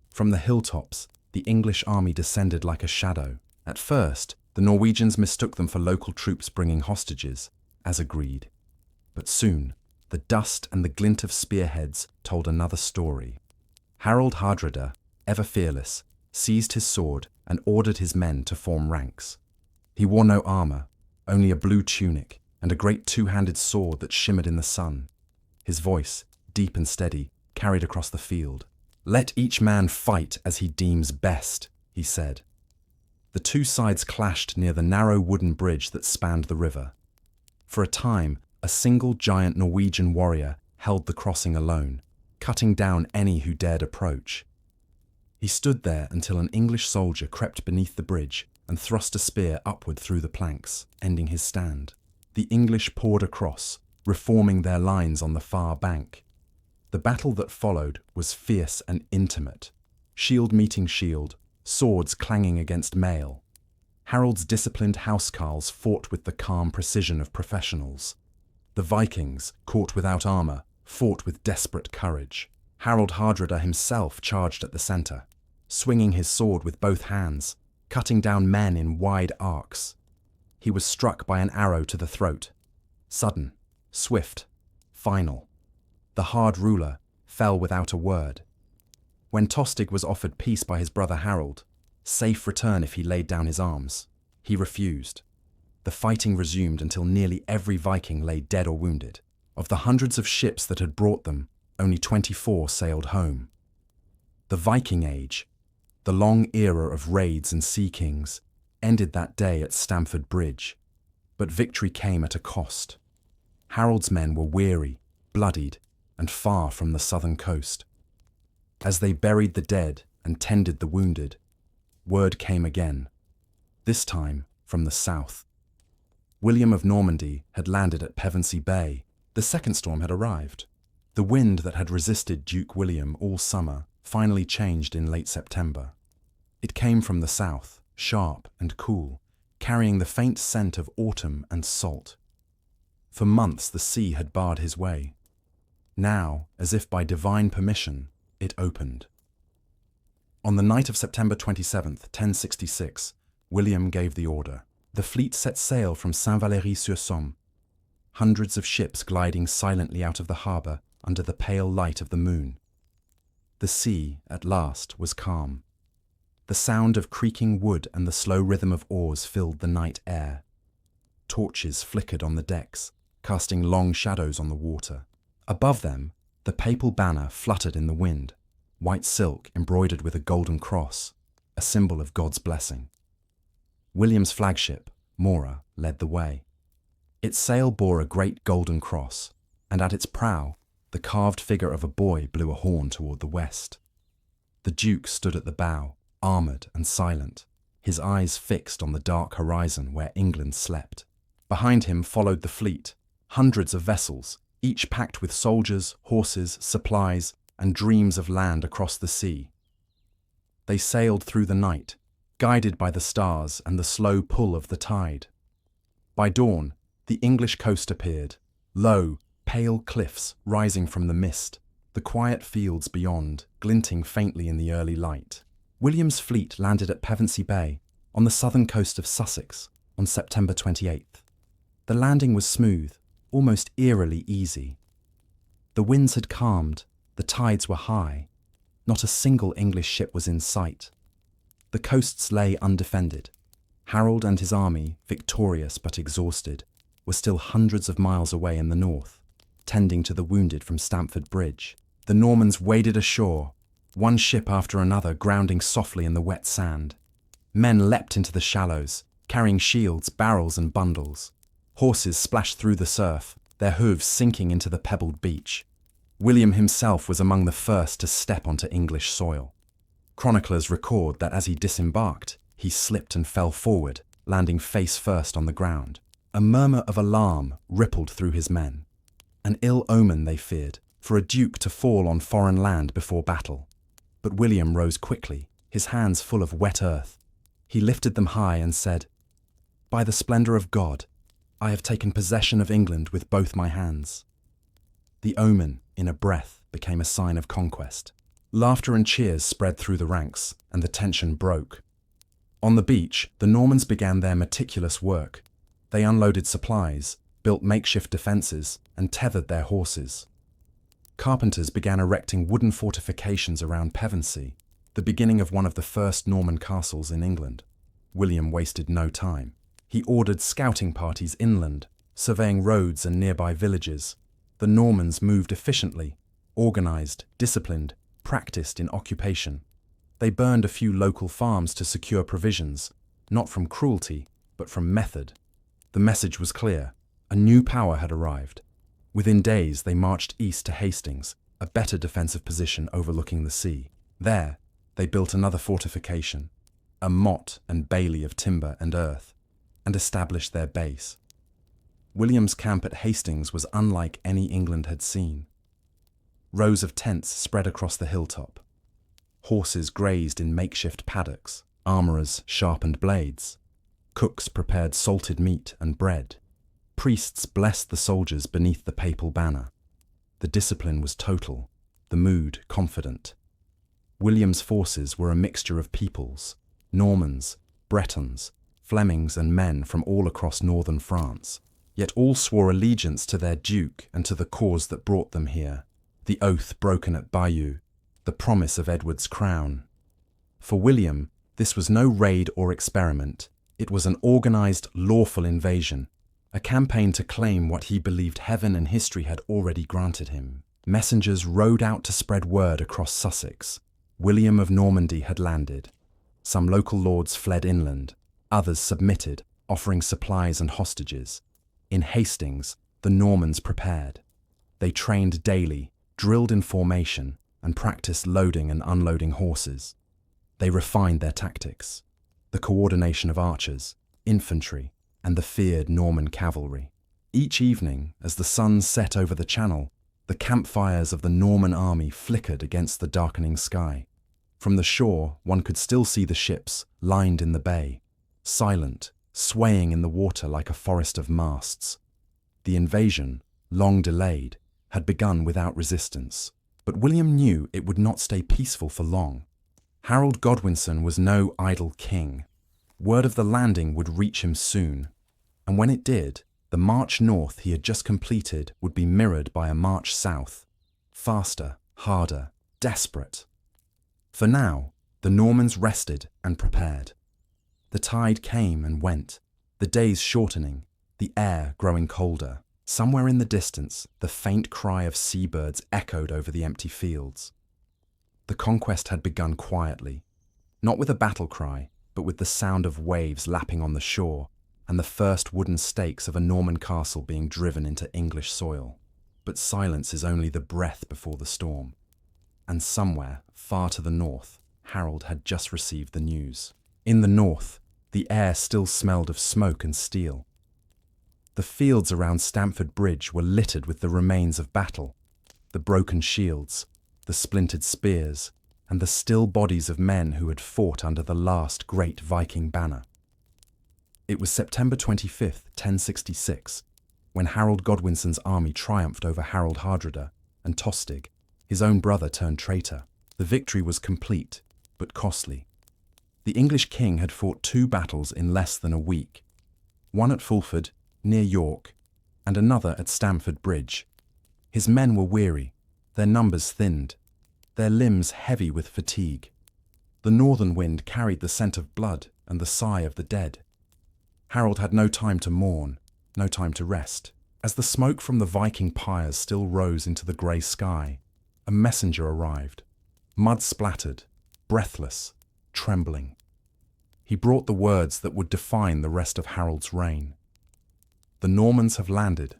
From the hilltops, the English army descended like a shadow. At first, the Norwegians mistook them for local troops bringing hostages, as agreed. But soon, the dust and the glint of spearheads told another story. Harold Hardrada, ever fearless, seized his sword and ordered his men to form ranks. He wore no armour, only a blue tunic and a great two-handed sword that shimmered in the sun. His voice, deep and steady, carried across the field. "Let each man fight as he deems best," he said. The two sides clashed near the narrow wooden bridge that spanned the river. For a time, a single giant Norwegian warrior held the crossing alone, cutting down any who dared approach. He stood there until an English soldier crept beneath the bridge and thrust a spear upward through the planks, ending his stand. The English poured across, reforming their lines on the far bank. The battle that followed was fierce and intimate, shield meeting shield, swords clanging against mail. Harold's disciplined housecarls fought with the calm precision of professionals. The Vikings, caught without armour, fought with desperate courage. Harold Hardrada himself charged at the centre. swinging his sword with both hands, cutting down men in wide arcs. He was struck by an arrow to the throat. Sudden, swift, final. The hard ruler fell without a word. When Tostig was offered peace by his brother Harold, safe return if he laid down his arms, he refused. The fighting resumed until nearly every Viking lay dead or wounded. Of the hundreds of ships that had brought them, only 24 sailed home. The Viking Age, the long era of raids and sea kings, ended that day at Stamford Bridge. But victory came at a cost. Harold's men were weary, bloodied, and far from the southern coast. As they buried the dead and tended the wounded, word came again, this time from the south. William of Normandy had landed at Pevensey Bay. The second storm had arrived. The wind that had resisted Duke William all summer finally changed in late September. It came from the south, sharp and cool, carrying the faint scent of autumn and salt. For months the sea had barred his way. Now, as if by divine permission, it opened. On the night of September 27th, 1066, William gave the order. The fleet set sail from Saint-Valery-sur-Somme, hundreds of ships gliding silently out of the harbour under the pale light of the moon. The sea, at last, was calm. The sound of creaking wood and the slow rhythm of oars filled the night air. Torches flickered on the decks, casting long shadows on the water. Above them, the papal banner fluttered in the wind, white silk embroidered with a golden cross, a symbol of God's blessing. William's flagship, Mora, led the way. Its sail bore a great golden cross, and at its prow, the carved figure of a boy blew a horn toward the west. The Duke stood at the bow, armoured and silent, his eyes fixed on the dark horizon where England slept. Behind him followed the fleet, hundreds of vessels, each packed with soldiers, horses, supplies, and dreams of land across the sea. They sailed through the night, guided by the stars and the slow pull of the tide. By dawn, the English coast appeared, low, pale cliffs rising from the mist, the quiet fields beyond glinting faintly in the early light. William's fleet landed at Pevensey Bay, on the southern coast of Sussex, on September 28th. The landing was smooth, almost eerily easy. The winds had calmed, the tides were high. Not a single English ship was in sight. The coasts lay undefended. Harold and his army, victorious but exhausted, were still hundreds of miles away in the north, tending to the wounded from Stamford Bridge. The Normans waded ashore, one ship after another grounding softly in the wet sand. Men leapt into the shallows, carrying shields, barrels, and bundles. Horses splashed through the surf, their hooves sinking into the pebbled beach. William himself was among the first to step onto English soil. Chroniclers record that as he disembarked, he slipped and fell forward, landing face first on the ground. A murmur of alarm rippled through his men. An ill omen, they feared, for a duke to fall on foreign land before battle. But William rose quickly, his hands full of wet earth. He lifted them high and said, "By the splendour of God, I have taken possession of England with both my hands." The omen, in a breath, became a sign of conquest. Laughter and cheers spread through the ranks, and the tension broke. On the beach, the Normans began their meticulous work. They unloaded supplies, built makeshift defences, and tethered their horses. Carpenters began erecting wooden fortifications around Pevensey, the beginning of one of the first Norman castles in England. William wasted no time. He ordered scouting parties inland, surveying roads and nearby villages. The Normans moved efficiently, organised, disciplined, practiced in occupation. They burned a few local farms to secure provisions, not from cruelty, but from method. The message was clear. A new power had arrived. Within days, they marched east to Hastings, a better defensive position overlooking the sea. There, they built another fortification, a motte and bailey of timber and earth, and established their base. William's camp at Hastings was unlike any England had seen. Rows of tents spread across the hilltop. Horses grazed in makeshift paddocks, armourers sharpened blades. Cooks prepared salted meat and bread. Priests blessed the soldiers beneath the papal banner. The discipline was total, the mood confident. William's forces were a mixture of peoples: Normans, Bretons, Flemings, and men from all across northern France. Yet all swore allegiance to their duke and to the cause that brought them here, the oath broken at Bayeux, the promise of Edward's crown. For William, this was no raid or experiment. It was an organized, lawful invasion, a campaign to claim what he believed heaven and history had already granted him. Messengers rode out to spread word across Sussex. William of Normandy had landed. Some local lords fled inland. Others submitted, offering supplies and hostages. In Hastings, the Normans prepared. They trained daily, drilled in formation, and practiced loading and unloading horses. They refined their tactics, the coordination of archers, infantry, and the feared Norman cavalry. Each evening, as the sun set over the Channel, the campfires of the Norman army flickered against the darkening sky. From the shore, one could still see the ships lined in the bay, silent, swaying in the water like a forest of masts. The invasion, long delayed, had begun without resistance, but William knew it would not stay peaceful for long. Harold Godwinson was no idle king. Word of the landing would reach him soon, and when it did, the march north he had just completed would be mirrored by a march south, faster, harder, desperate. For now, the Normans rested and prepared. The tide came and went, the days shortening, the air growing colder. Somewhere in the distance, the faint cry of seabirds echoed over the empty fields. The conquest had begun quietly, not with a battle cry, but with the sound of waves lapping on the shore and the first wooden stakes of a Norman castle being driven into English soil. But silence is only the breath before the storm. And somewhere, far to the north, Harold had just received the news. In the north, the air still smelled of smoke and steel. The fields around Stamford Bridge were littered with the remains of battle, the broken shields, the splintered spears, and the still bodies of men who had fought under the last great Viking banner. It was September 25th, 1066, when Harold Godwinson's army triumphed over Harold Hardrada and Tostig, his own brother turned traitor. The victory was complete, but costly. The English king had fought 2 battles in less than a week, one at Fulford, near York, and another at Stamford Bridge. His men were weary, their numbers thinned, their limbs heavy with fatigue. The northern wind carried the scent of blood and the sigh of the dead. Harold had no time to mourn, no time to rest. As the smoke from the Viking pyres still rose into the grey sky, a messenger arrived, mud-splattered, breathless, trembling. He brought the words that would define the rest of Harold's reign. "The Normans have landed."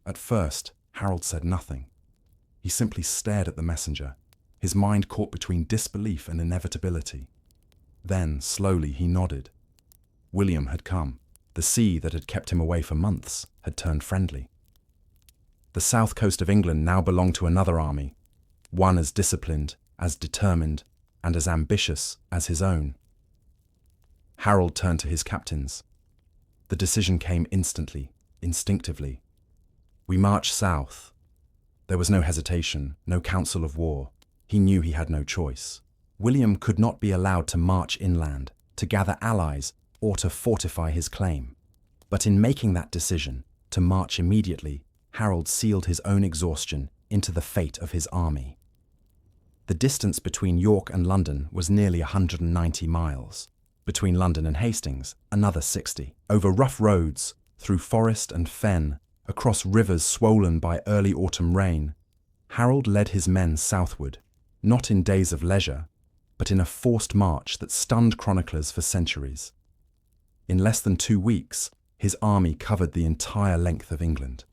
At first, Harold said nothing. He simply stared at the messenger, his mind caught between disbelief and inevitability. Then, slowly, he nodded. William had come. The sea that had kept him away for months had turned friendly. The south coast of England now belonged to another army, one as disciplined, as determined, and as ambitious as his own. Harold turned to his captains. The decision came instantly, instinctively. We march south. There was no hesitation, no council of war. He knew he had no choice. William could not be allowed to march inland, to gather allies, or to fortify his claim. But in making that decision, to march immediately, Harold sealed his own exhaustion into the fate of his army. The distance between York and London was nearly 190 miles. Between London and Hastings, another 60. Over rough roads, through forest and fen, across rivers swollen by early autumn rain, Harold led his men southward, not in days of leisure, but in a forced march that stunned chroniclers for centuries. In less than 2 weeks, his army covered the entire length of England.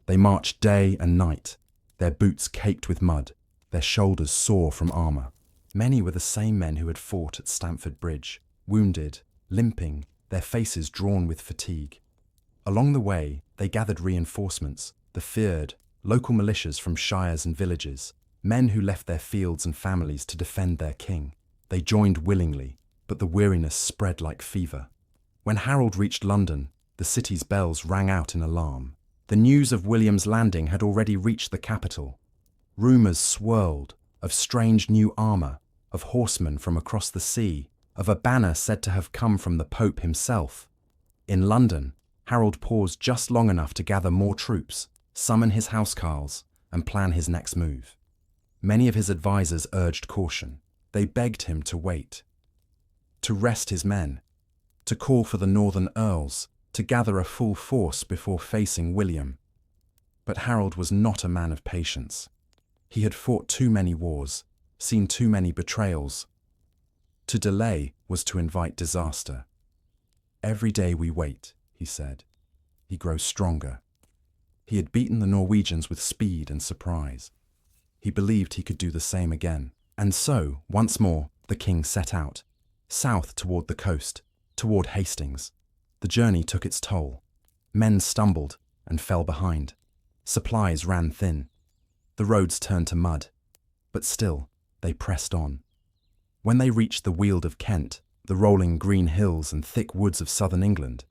They marched day and night, their boots caked with mud, their shoulders sore from armour. Many were the same men who had fought at Stamford Bridge, wounded, limping, their faces drawn with fatigue. Along the way, they gathered reinforcements, the feared, local militias from shires and villages, men who left their fields and families to defend their king. They joined willingly, but the weariness spread like fever. When Harold reached London, the city's bells rang out in alarm. The news of William's landing had already reached the capital. Rumours swirled, of strange new armour, of horsemen from across the sea, of a banner said to have come from the Pope himself. In London, Harold paused just long enough to gather more troops, summon his housecarls, and plan his next move. Many of his advisers urged caution. They begged him to wait, to rest his men, to call for the northern earls, to gather a full force before facing William. But Harold was not a man of patience. He had fought too many wars, seen too many betrayals. To delay was to invite disaster. "Every day we wait," he said, "he grows stronger." He had beaten the Norwegians with speed and surprise. He believed he could do the same again. And so, once more, the king set out, south toward the coast, toward Hastings. The journey took its toll. Men stumbled and fell behind. Supplies ran thin. The roads turned to mud. But still, they pressed on. When they reached the Weald of Kent, the rolling green hills and thick woods of southern England,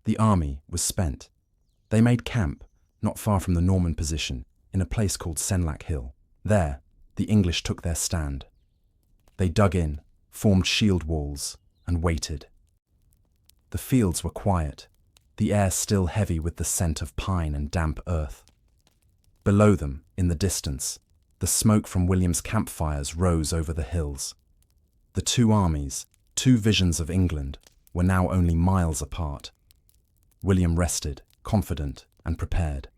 the army was spent. They made camp, not far from the Norman position, in a place called Senlac Hill. There, the English took their stand. They dug in, formed shield walls, and waited. The fields were quiet, the air still heavy with the scent of pine and damp earth. Below them, in the distance, the smoke from William's campfires rose over the hills. The two armies, two visions of England, were now only miles apart. William rested, confident and prepared.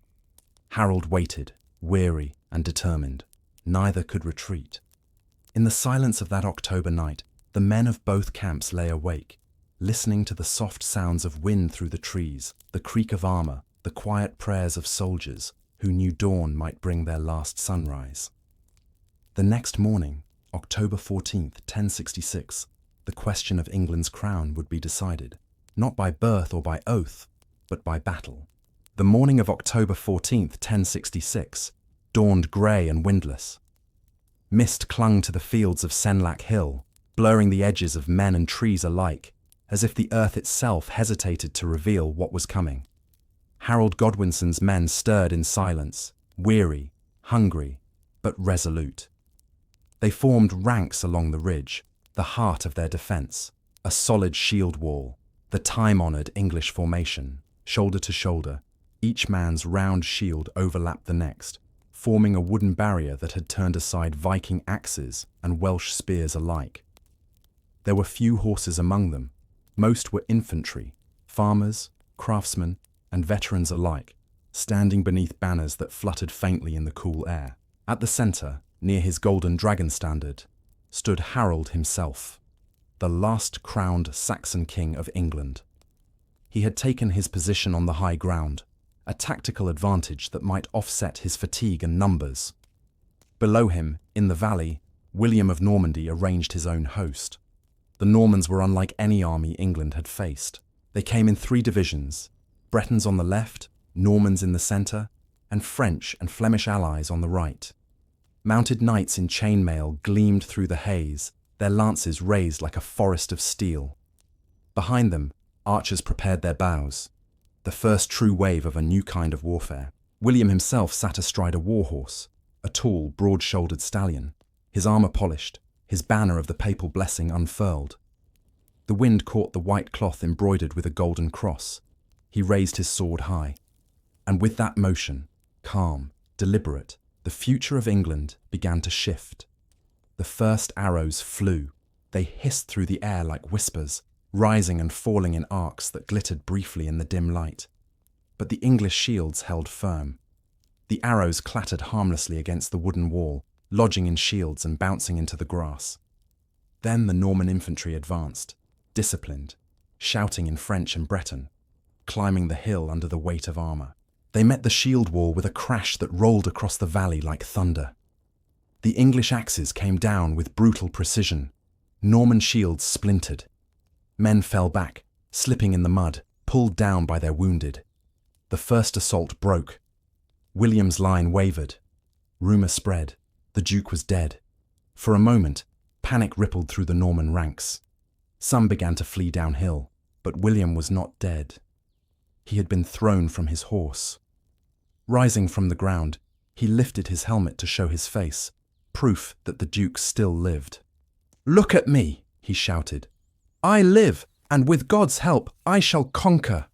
Harold waited, weary and determined. Neither could retreat. In the silence of that October night, the men of both camps lay awake, listening to the soft sounds of wind through the trees, the creak of armor, the quiet prayers of soldiers who knew dawn might bring their last sunrise. The next morning, October 14th, 1066, the question of England's crown would be decided, not by birth or by oath, but by battle. The morning of October 14th, 1066, dawned grey and windless. Mist clung to the fields of Senlac Hill, blurring the edges of men and trees alike, as if the earth itself hesitated to reveal what was coming. Harold Godwinson's men stirred in silence, weary, hungry, but resolute. They formed ranks along the ridge, the heart of their defence, a solid shield wall, the time-honoured English formation, shoulder to shoulder. Each man's round shield overlapped the next, forming a wooden barrier that had turned aside Viking axes and Welsh spears alike. There were few horses among them. Most were infantry, farmers, craftsmen, and veterans alike, standing beneath banners that fluttered faintly in the cool air. At the centre, near his golden dragon standard, stood Harold himself, the last crowned Saxon king of England. He had taken his position on the high ground, a tactical advantage that might offset his fatigue and numbers. Below him, in the valley, William of Normandy arranged his own host. The Normans were unlike any army England had faced. They came in 3 divisions, Bretons on the left, Normans in the centre, and French and Flemish allies on the right. Mounted knights in chainmail gleamed through the haze, their lances raised like a forest of steel. Behind them, archers prepared their bows, the first true wave of a new kind of warfare. William himself sat astride a warhorse, a tall, broad-shouldered stallion, his armour polished, his banner of the papal blessing unfurled. The wind caught the white cloth embroidered with a golden cross. He raised his sword high. And with that motion, calm, deliberate, the future of England began to shift. The first arrows flew. They hissed through the air like whispers, rising and falling in arcs that glittered briefly in the dim light. But the English shields held firm. The arrows clattered harmlessly against the wooden wall, lodging in shields and bouncing into the grass. Then the Norman infantry advanced, disciplined, shouting in French and Breton, climbing the hill under the weight of armour. They met the shield wall with a crash that rolled across the valley like thunder. The English axes came down with brutal precision. Norman shields splintered. Men fell back, slipping in the mud, pulled down by their wounded. The first assault broke. William's line wavered. Rumour spread. The Duke was dead. For a moment, panic rippled through the Norman ranks. Some began to flee downhill, but William was not dead. He had been thrown from his horse. Rising from the ground, he lifted his helmet to show his face, proof that the Duke still lived. "Look at me," he shouted. "I live, and with God's help I shall conquer."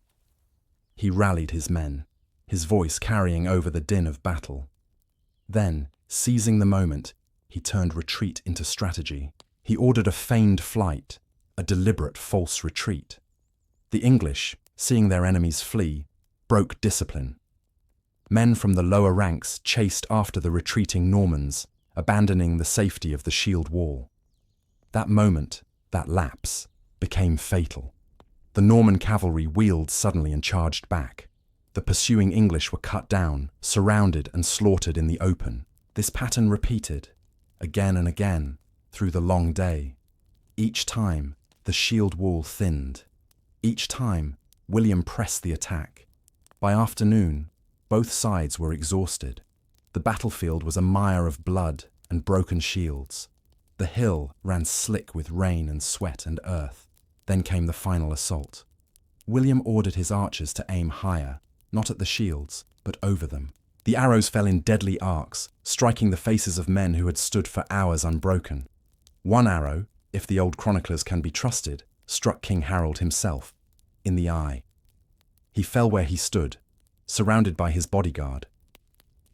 He rallied his men, his voice carrying over the din of battle. Then, seizing the moment, he turned retreat into strategy. He ordered a feigned flight, a deliberate false retreat. The English, seeing their enemies flee, broke discipline. Men from the lower ranks chased after the retreating Normans, abandoning the safety of the shield wall. That moment, that lapse, became fatal. The Norman cavalry wheeled suddenly and charged back. The pursuing English were cut down, surrounded and slaughtered in the open. This pattern repeated, again and again, through the long day. Each time, the shield wall thinned. Each time, William pressed the attack. By afternoon, both sides were exhausted. The battlefield was a mire of blood and broken shields. The hill ran slick with rain and sweat and earth. Then came the final assault. William ordered his archers to aim higher, not at the shields, but over them. The arrows fell in deadly arcs, striking the faces of men who had stood for hours unbroken. One arrow, if the old chroniclers can be trusted, struck King Harold himself, in the eye. He fell where he stood, surrounded by his bodyguard.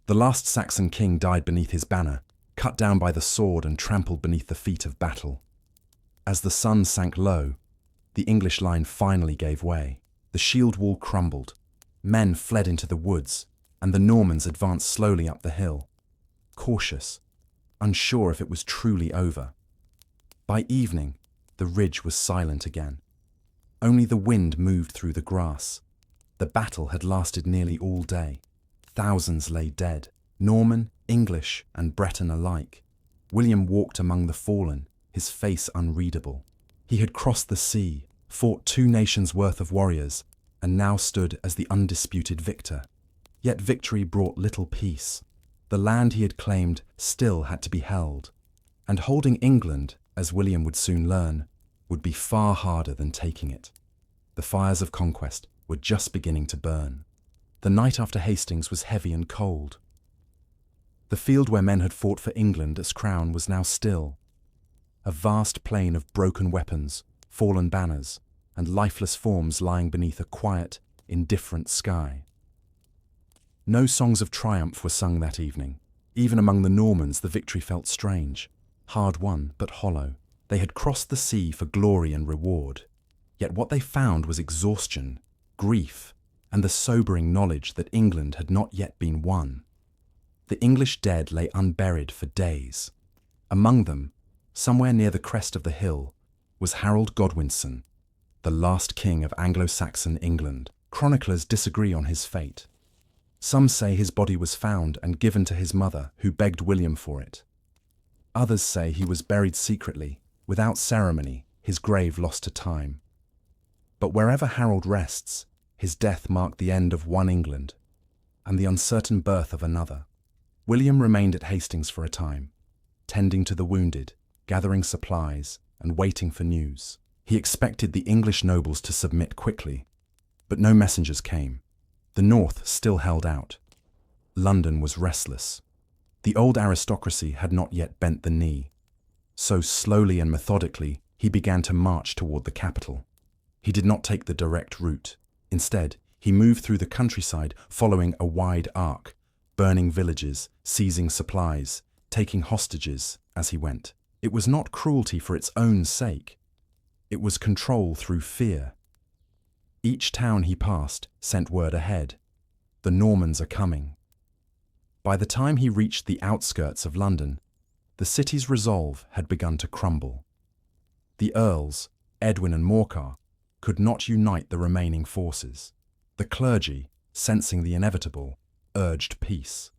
The last Saxon king died beneath his banner, cut down by the sword and trampled beneath the feet of battle. As the sun sank low, the English line finally gave way. The shield wall crumbled. Men fled into the woods, and the Normans advanced slowly up the hill, cautious, unsure if it was truly over. By evening, the ridge was silent again. Only the wind moved through the grass. The battle had lasted nearly all day. Thousands lay dead, Norman, English, and Breton alike. William walked among the fallen, his face unreadable. He had crossed the sea, fought 2 nations' worth of warriors, and now stood as the undisputed victor. Yet victory brought little peace. The land he had claimed still had to be held. And holding England, as William would soon learn, would be far harder than taking it. The fires of conquest were just beginning to burn. The night after Hastings was heavy and cold. The field where men had fought for England as crown was now still. A vast plain of broken weapons, fallen banners, and lifeless forms lying beneath a quiet, indifferent sky. No songs of triumph were sung that evening. Even among the Normans, the victory felt strange, hard won but hollow. They had crossed the sea for glory and reward. Yet what they found was exhaustion, grief, and the sobering knowledge that England had not yet been won. The English dead lay unburied for days. Among them, somewhere near the crest of the hill, was Harold Godwinson, the last king of Anglo-Saxon England. Chroniclers disagree on his fate. Some say his body was found and given to his mother, who begged William for it. Others say he was buried secretly, without ceremony, his grave lost to time. But wherever Harold rests, his death marked the end of one England, and the uncertain birth of another. William remained at Hastings for a time, tending to the wounded, gathering supplies, and waiting for news. He expected the English nobles to submit quickly, but no messengers came. The north still held out. London was restless. The old aristocracy had not yet bent the knee. So slowly and methodically, he began to march toward the capital. He did not take the direct route. Instead, he moved through the countryside following a wide arc, burning villages, seizing supplies, taking hostages as he went. It was not cruelty for its own sake. It was control through fear. Each town he passed sent word ahead. The Normans are coming. By the time he reached the outskirts of London, the city's resolve had begun to crumble. The earls, Edwin and Morcar, could not unite the remaining forces. The clergy, sensing the inevitable, urged peace.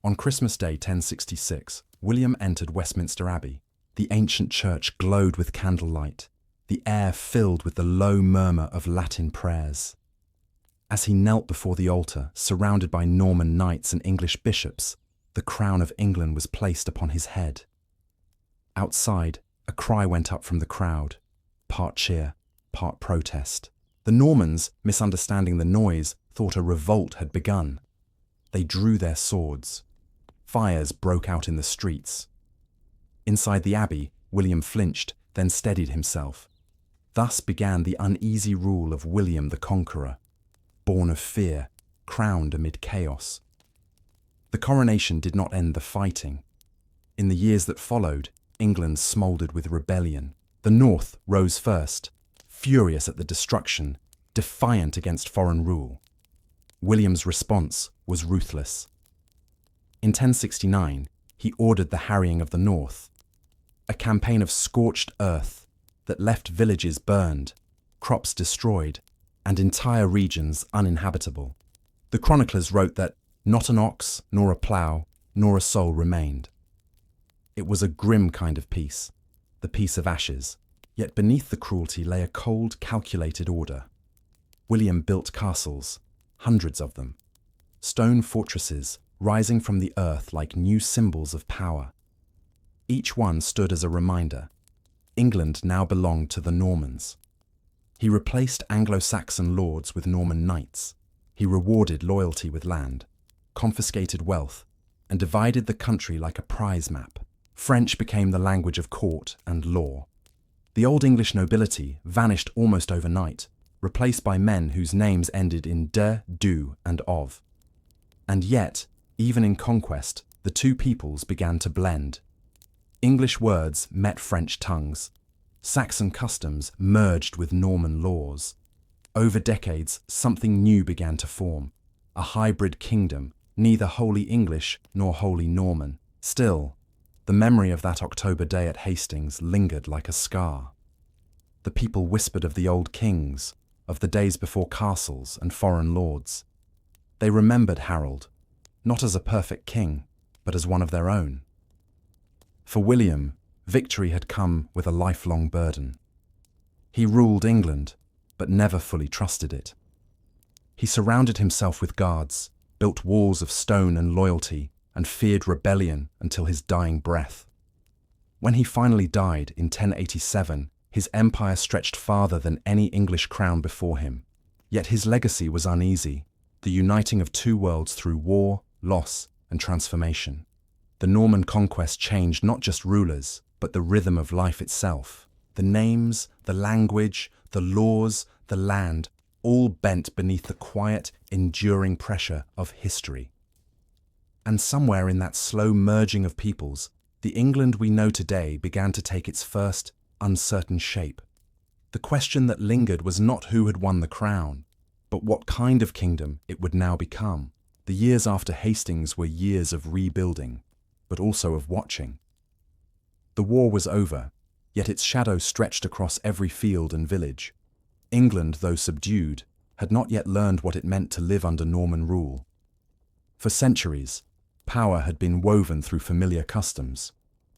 On Christmas Day 1066, William entered Westminster Abbey. The ancient church glowed with candlelight, the air filled with the low murmur of Latin prayers. As he knelt before the altar, surrounded by Norman knights and English bishops, the crown of England was placed upon his head. Outside, a cry went up from the crowd, part cheer, part protest. The Normans, misunderstanding the noise, thought a revolt had begun. They drew their swords. Fires broke out in the streets. Inside the abbey, William flinched, then steadied himself. Thus began the uneasy rule of William the Conqueror, born of fear, crowned amid chaos. The coronation did not end the fighting. In the years that followed, England smouldered with rebellion. The North rose first, furious at the destruction, defiant against foreign rule. William's response was ruthless. In 1069, he ordered the harrying of the North, a campaign of scorched earth that left villages burned, crops destroyed, and entire regions uninhabitable. The chroniclers wrote that not an ox, nor a plough, nor a soul remained. It was a grim kind of peace, the peace of ashes, yet beneath the cruelty lay a cold, calculated order. William built castles, hundreds of them, stone fortresses rising from the earth like new symbols of power. Each one stood as a reminder. England now belonged to the Normans. He replaced Anglo-Saxon lords with Norman knights. He rewarded loyalty with land, confiscated wealth, and divided the country like a prize map. French became the language of court and law. The Old English nobility vanished almost overnight, replaced by men whose names ended in de, du, and of. And yet, even in conquest, the two peoples began to blend. English words met French tongues. Saxon customs merged with Norman laws. Over decades, something new began to form, a hybrid kingdom, neither wholly English nor wholly Norman. Still, the memory of that October day at Hastings lingered like a scar. The people whispered of the old kings, of the days before castles and foreign lords. They remembered Harold, not as a perfect king, but as one of their own. For William, victory had come with a lifelong burden. He ruled England, but never fully trusted it. He surrounded himself with guards, built walls of stone and loyalty, and feared rebellion until his dying breath. When he finally died in 1087, his empire stretched farther than any English crown before him. Yet his legacy was uneasy, the uniting of two worlds through war, loss, and transformation. The Norman conquest changed not just rulers, but the rhythm of life itself. The names, the language, the laws, the land, all bent beneath the quiet, enduring pressure of history. And somewhere in that slow merging of peoples, the England we know today began to take its first, uncertain shape. The question that lingered was not who had won the crown, but what kind of kingdom it would now become. The years after Hastings were years of rebuilding, but also of watching. The war was over, yet its shadow stretched across every field and village. England, though subdued, had not yet learned what it meant to live under Norman rule. For centuries, power had been woven through familiar customs,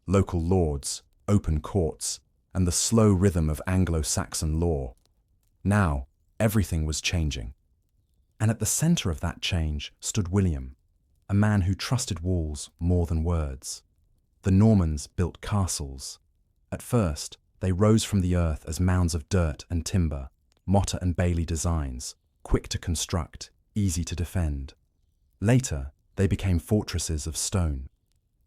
local lords, open courts, and the slow rhythm of Anglo-Saxon law. Now, everything was changing. And at the center of that change stood William, a man who trusted walls more than words. The Normans built castles. At first, they rose from the earth as mounds of dirt and timber, Motte and Bailey designs, quick to construct, easy to defend. Later, they became fortresses of stone.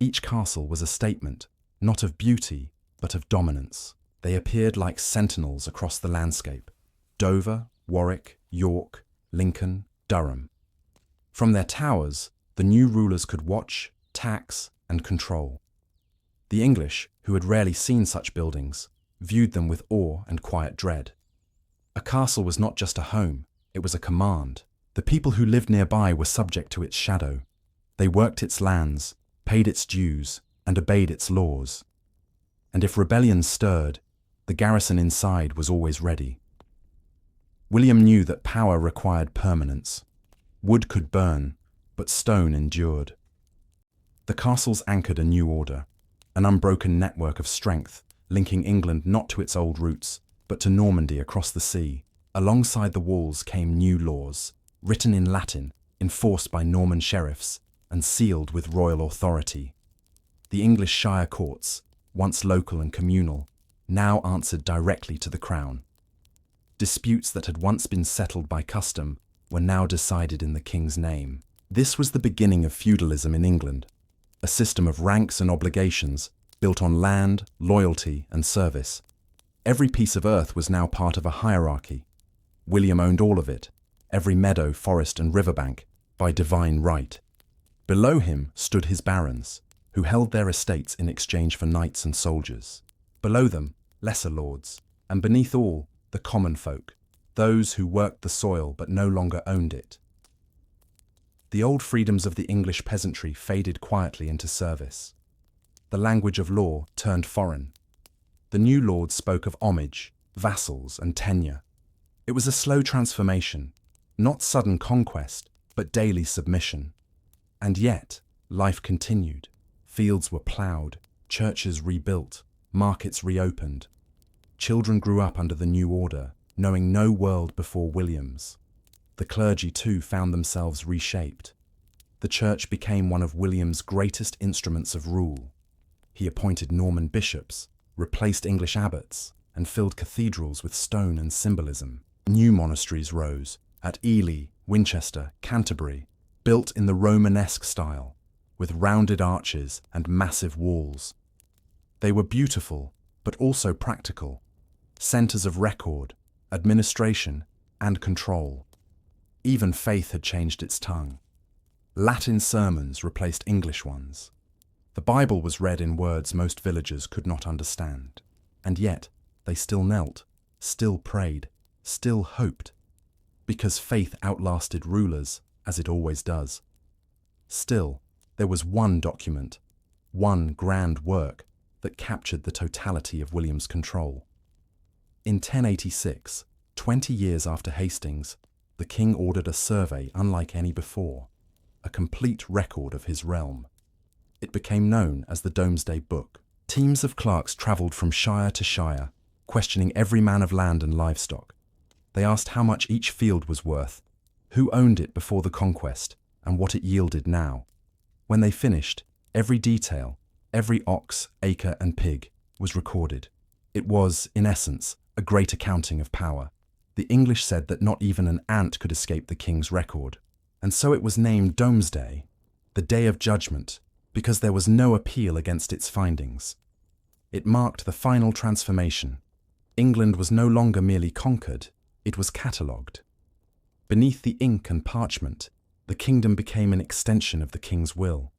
Each castle was a statement, not of beauty, but of dominance. They appeared like sentinels across the landscape: Dover, Warwick, York, Lincoln, Durham. From their towers, the new rulers could watch, tax, and control. The English, who had rarely seen such buildings, viewed them with awe and quiet dread. A castle was not just a home, it was a command. The people who lived nearby were subject to its shadow. They worked its lands, paid its dues, and obeyed its laws. And if rebellion stirred, the garrison inside was always ready. William knew that power required permanence. Wood could burn, but stone endured. The castles anchored a new order, an unbroken network of strength, linking England not to its old roots, but to Normandy across the sea. Alongside the walls came new laws, written in Latin, enforced by Norman sheriffs, and sealed with royal authority. The English shire courts, once local and communal, now answered directly to the crown. Disputes that had once been settled by custom were now decided in the king's name. This was the beginning of feudalism in England, a system of ranks and obligations built on land, loyalty, and service. Every piece of earth was now part of a hierarchy. William owned all of it, every meadow, forest, and riverbank, by divine right. Below him stood his barons, who held their estates in exchange for knights and soldiers. Below them, lesser lords, and beneath all, the common folk, those who worked the soil but no longer owned it. The old freedoms of the English peasantry faded quietly into service. The language of law turned foreign. The new lords spoke of homage, vassals, and tenure. It was a slow transformation, not sudden conquest, but daily submission. And yet, life continued. Fields were ploughed, churches rebuilt, markets reopened. Children grew up under the new order, knowing no world before William's. The clergy, too, found themselves reshaped. The church became one of William's greatest instruments of rule. He appointed Norman bishops, replaced English abbots, and filled cathedrals with stone and symbolism. New monasteries rose at Ely, Winchester, Canterbury, built in the Romanesque style, with rounded arches and massive walls. They were beautiful, but also practical, centers of record, administration, and control. Even faith had changed its tongue. Latin sermons replaced English ones. The Bible was read in words most villagers could not understand, and yet they still knelt, still prayed, still hoped, because faith outlasted rulers, as it always does. Still, there was one document, one grand work that captured the totality of William's control. In 1086, 20 years after Hastings, the king ordered a survey unlike any before, a complete record of his realm. It became known as the Domesday Book. Teams of clerks travelled from shire to shire, questioning every man of land and livestock. They asked how much each field was worth, who owned it before the conquest, and what it yielded now. When they finished, every detail, every ox, acre, and pig was recorded. It was, in essence, a great accounting of power. The English said that not even an ant could escape the king's record, and so it was named Domesday, the Day of Judgment, because there was no appeal against its findings. It marked the final transformation. England was no longer merely conquered, it was catalogued. Beneath the ink and parchment, the kingdom became an extension of the king's will.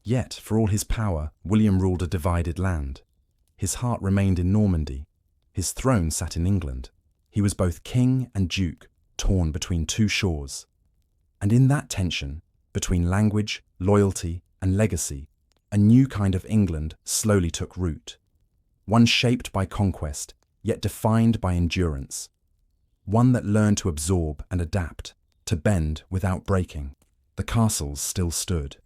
Yet, for all his power, William ruled a divided land. His heart remained in Normandy. His throne sat in England. He was both king and duke, torn between two shores. And in that tension, between language, loyalty, and legacy, a new kind of England slowly took root. One shaped by conquest, yet defined by endurance. One that learned to absorb and adapt, to bend without breaking. The castles still stood.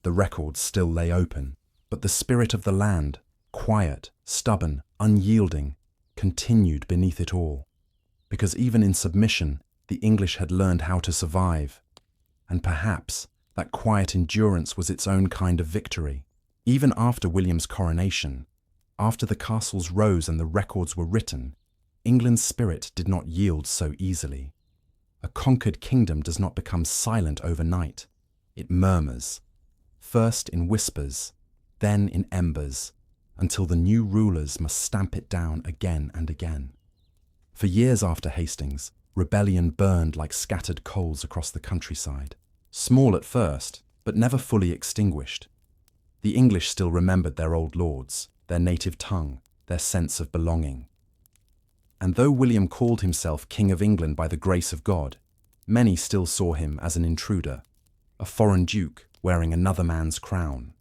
The records still lay open. But the spirit of the land, quiet, stubborn, unyielding, continued beneath it all. Because even in submission, the English had learned how to survive. And perhaps that quiet endurance was its own kind of victory. Even after William's coronation, after the castles rose and the records were written, England's spirit did not yield so easily. A conquered kingdom does not become silent overnight. It murmurs, first in whispers, then in embers, until the new rulers must stamp it down again and again. For years after Hastings, rebellion burned like scattered coals across the countryside. Small at first, but never fully extinguished. The English still remembered their old lords, their native tongue, their sense of belonging. And though William called himself King of England by the grace of God, many still saw him as an intruder, a foreign duke wearing another man's crown.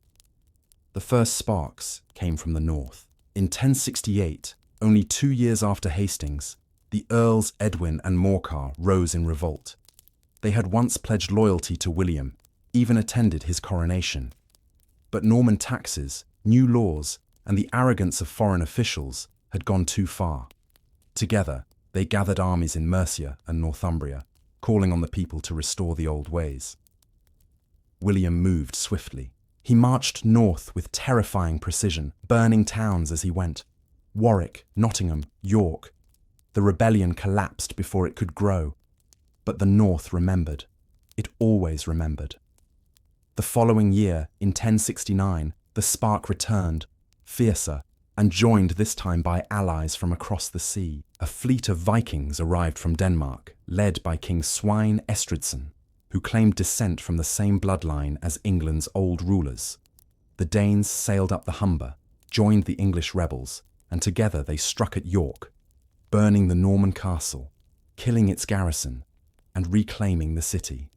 The first sparks came from the north. In 1068, only 2 years after Hastings, the Earls Edwin and Morcar rose in revolt. They had once pledged loyalty to William, even attended his coronation. But Norman taxes, new laws, and the arrogance of foreign officials had gone too far. Together, they gathered armies in Mercia and Northumbria, calling on the people to restore the old ways. William moved swiftly. He marched north with terrifying precision, burning towns as he went. Warwick, Nottingham, York. The rebellion collapsed before it could grow. But the North remembered. It always remembered. The following year, in 1069, the spark returned, fiercer, and joined this time by allies from across the sea. A fleet of Vikings arrived from Denmark, led by King Svein Estridsson, who claimed descent from the same bloodline as England's old rulers. The Danes sailed up the Humber, joined the English rebels, and together they struck at York, burning the Norman castle, killing its garrison, and reclaiming the city.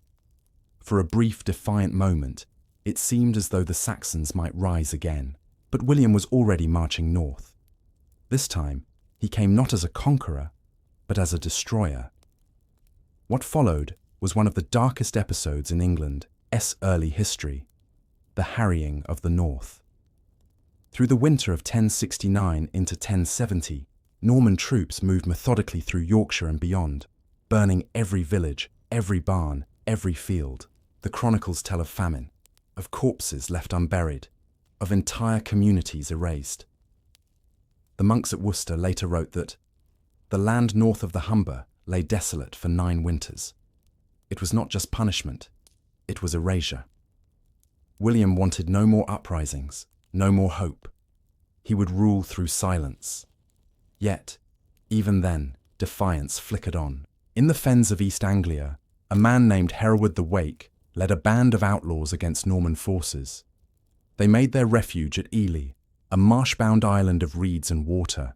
For a brief, defiant moment, it seemed as though the Saxons might rise again, but William was already marching north. This time, he came not as a conqueror, but as a destroyer. What followed was one of the darkest episodes in England's early history, the harrying of the North. Through the winter of 1069 into 1070, Norman troops moved methodically through Yorkshire and beyond, burning every village, every barn, every field. The chronicles tell of famine, of corpses left unburied, of entire communities erased. The monks at Worcester later wrote that the land north of the Humber lay desolate for 9 winters. It was not just punishment, it was erasure. William wanted no more uprisings, no more hope. He would rule through silence. Yet, even then, defiance flickered on. In the fens of East Anglia, a man named Edward the Wake led a band of outlaws against Norman forces. They made their refuge at Ely, a marsh-bound island of reeds and water,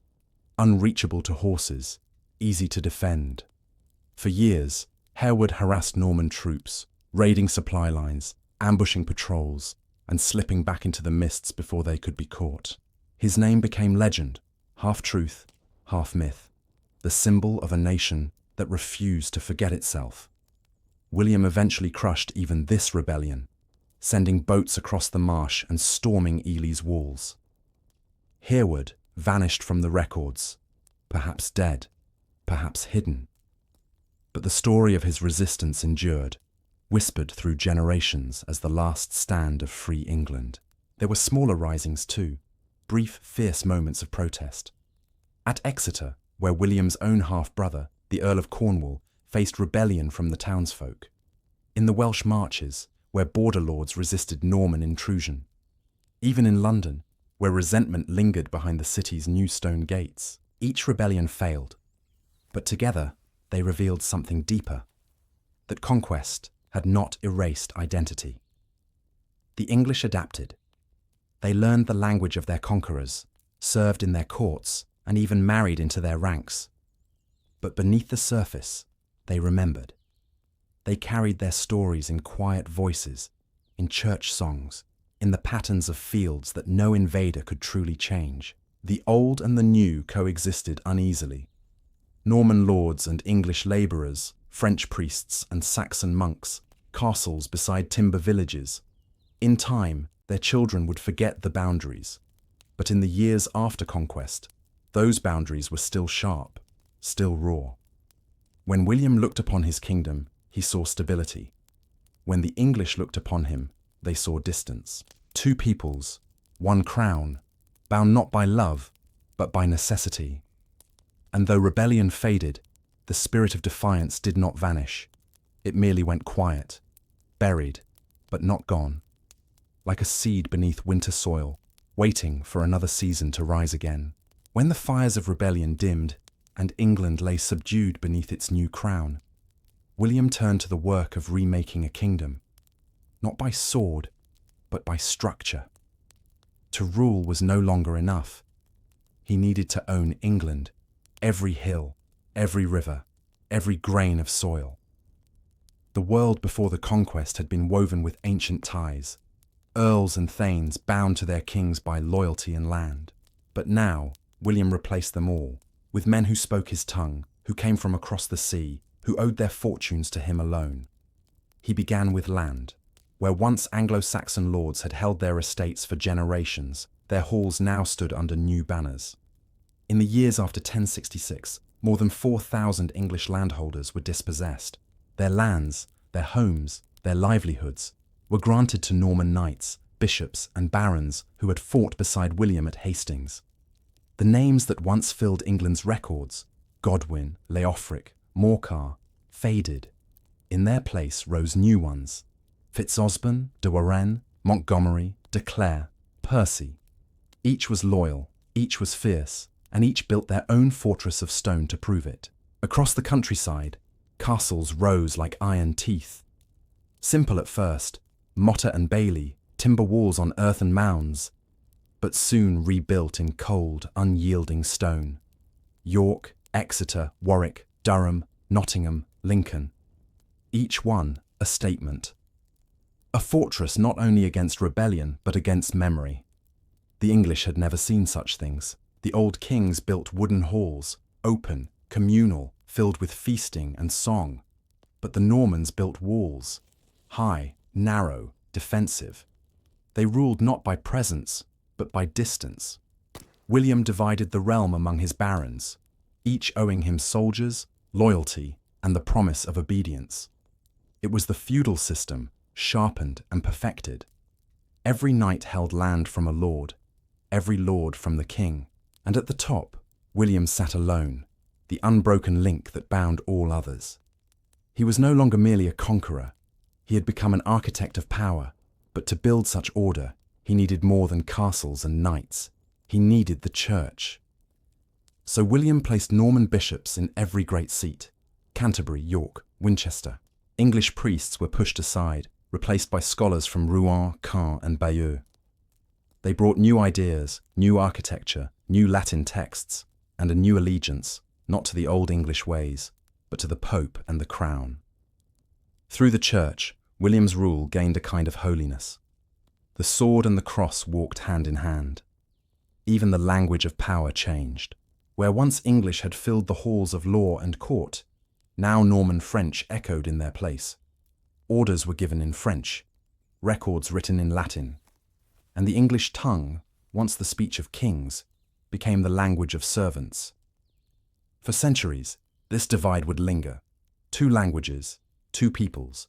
unreachable to horses, easy to defend. For years, Hereward harassed Norman troops, raiding supply lines, ambushing patrols, and slipping back into the mists before they could be caught. His name became legend, half truth, half myth, the symbol of a nation that refused to forget itself. William eventually crushed even this rebellion, sending boats across the marsh and storming Ely's walls. Hereward vanished from the records, perhaps dead, perhaps hidden. But the story of his resistance endured, whispered through generations as the last stand of free England. There were smaller risings too, brief, fierce moments of protest. At Exeter, where William's own half-brother, the Earl of Cornwall, faced rebellion from the townsfolk. In the Welsh marches, where border lords resisted Norman intrusion. Even in London, where resentment lingered behind the city's new stone gates. Each rebellion failed, but together they revealed something deeper, that conquest had not erased identity. The English adapted. They learned the language of their conquerors, served in their courts, and even married into their ranks. But beneath the surface, they remembered. They carried their stories in quiet voices, in church songs, in the patterns of fields that no invader could truly change. The old and the new coexisted uneasily. Norman lords and English labourers, French priests and Saxon monks, castles beside timber villages. In time, their children would forget the boundaries. But in the years after conquest, those boundaries were still sharp, still raw. When William looked upon his kingdom, he saw stability. When the English looked upon him, they saw distance. 2 peoples, 1 crown, bound not by love, but by necessity. And though rebellion faded, the spirit of defiance did not vanish. It merely went quiet, buried, but not gone. Like a seed beneath winter soil, waiting for another season to rise again. When the fires of rebellion dimmed, and England lay subdued beneath its new crown, William turned to the work of remaking a kingdom, not by sword, but by structure. To rule was no longer enough. He needed to own England, every hill, every river, every grain of soil. The world before the conquest had been woven with ancient ties, earls and thanes bound to their kings by loyalty and land. But now, William replaced them all, with men who spoke his tongue, who came from across the sea, who owed their fortunes to him alone. He began with land. Where once Anglo-Saxon lords had held their estates for generations, their halls now stood under new banners. In the years after 1066, more than 4,000 English landholders were dispossessed. Their lands, their homes, their livelihoods were granted to Norman knights, bishops and barons who had fought beside William at Hastings. The names that once filled England's records, Godwin, Leofric, Morcar, faded. In their place rose new ones. Fitzosborne, de Warenne, Montgomery, de Clare, Percy. Each was loyal, each was fierce, and each built their own fortress of stone to prove it. Across the countryside, castles rose like iron teeth. Simple at first, motte and bailey, timber walls on earthen mounds, but soon rebuilt in cold, unyielding stone. York, Exeter, Warwick, Durham, Nottingham, Lincoln. Each one a statement. A fortress not only against rebellion, but against memory. The English had never seen such things. The old kings built wooden halls, open, communal, filled with feasting and song. But the Normans built walls, high, narrow, defensive. They ruled not by presence, but by distance. William divided the realm among his barons, each owing him soldiers, loyalty, and the promise of obedience. It was the feudal system, sharpened and perfected. Every knight held land from a lord, every lord from the king, and at the top, William sat alone, the unbroken link that bound all others. He was no longer merely a conqueror. He had become an architect of power, but to build such order, he needed more than castles and knights. He needed the church. So William placed Norman bishops in every great seat: Canterbury, York, Winchester. English priests were pushed aside, replaced by scholars from Rouen, Caen, and Bayeux. They brought new ideas, new architecture, new Latin texts, and a new allegiance, not to the old English ways, but to the Pope and the Crown. Through the church, William's rule gained a kind of holiness. The sword and the cross walked hand in hand. Even the language of power changed. Where once English had filled the halls of law and court, now Norman French echoed in their place. Orders were given in French, records written in Latin, and the English tongue, once the speech of kings, became the language of servants. For centuries, this divide would linger. 2 languages, 2 peoples,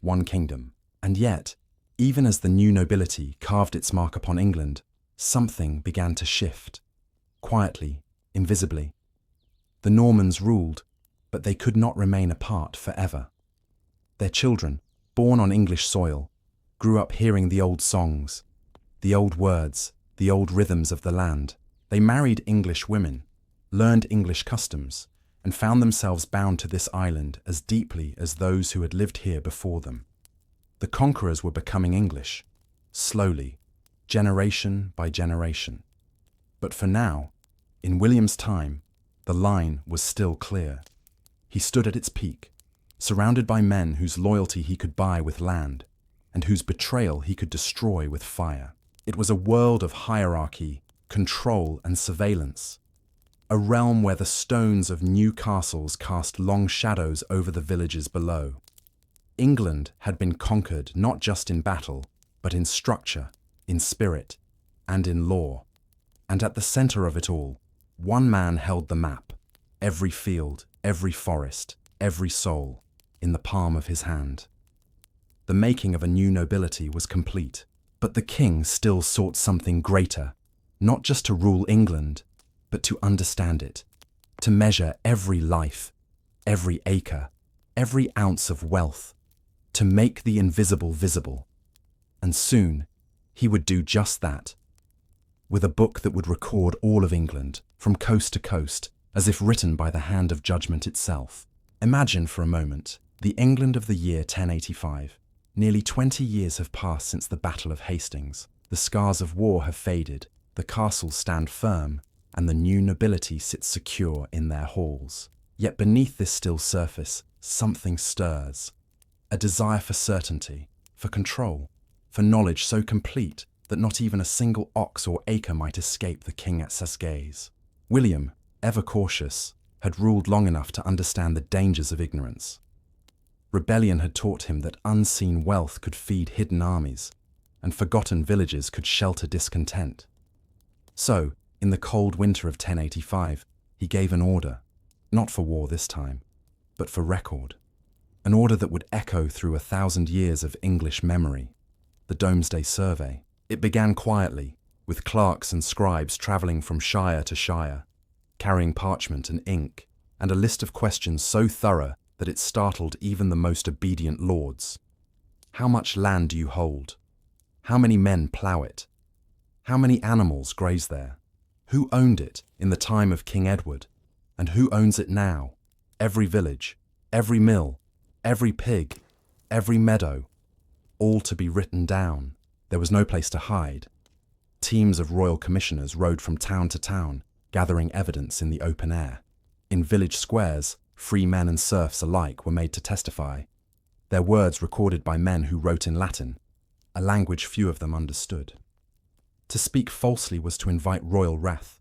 1 kingdom. And yet, even as the new nobility carved its mark upon England, something began to shift. Quietly, invisibly. The Normans ruled, but they could not remain apart forever. Their children, born on English soil, grew up hearing the old songs, the old words, the old rhythms of the land. They married English women, learned English customs, and found themselves bound to this island as deeply as those who had lived here before them. The conquerors were becoming English, slowly, generation by generation. But for now, in William's time, the line was still clear. He stood at its peak, surrounded by men whose loyalty he could buy with land, and whose betrayal he could destroy with fire. It was a world of hierarchy, control, and surveillance. A realm where the stones of new castles cast long shadows over the villages below. England had been conquered not just in battle, but in structure, in spirit, and in law. And at the center of it all, one man held the map, every field, every forest, every soul, in the palm of his hand. The making of a new nobility was complete, but the king still sought something greater, not just to rule England, but to understand it, to measure every life, every acre, every ounce of wealth, to make the invisible visible. And soon, he would do just that, with a book that would record all of England, from coast to coast, as if written by the hand of judgment itself. Imagine for a moment the England of the year 1085. Nearly 20 years have passed since the Battle of Hastings. The scars of war have faded, the castles stand firm, and the new nobility sits secure in their halls. Yet beneath this still surface, something stirs. A desire for certainty, for control, for knowledge so complete that not even a single ox or acre might escape the king at his gaze. William, ever cautious, had ruled long enough to understand the dangers of ignorance. Rebellion had taught him that unseen wealth could feed hidden armies, and forgotten villages could shelter discontent. So, in the cold winter of 1085, he gave an order, not for war this time, but for record. An order that would echo through 1,000 years of English memory, the Domesday Survey. It began quietly, with clerks and scribes travelling from shire to shire, carrying parchment and ink, and a list of questions so thorough that it startled even the most obedient lords. How much land do you hold? How many men plough it? How many animals graze there? Who owned it in the time of King Edward? And who owns it now? Every village, every mill, every pig, every meadow, all to be written down. There was no place to hide. Teams of royal commissioners rode from town to town, gathering evidence in the open air. In village squares, free men and serfs alike were made to testify, their words recorded by men who wrote in Latin, a language few of them understood. To speak falsely was to invite royal wrath.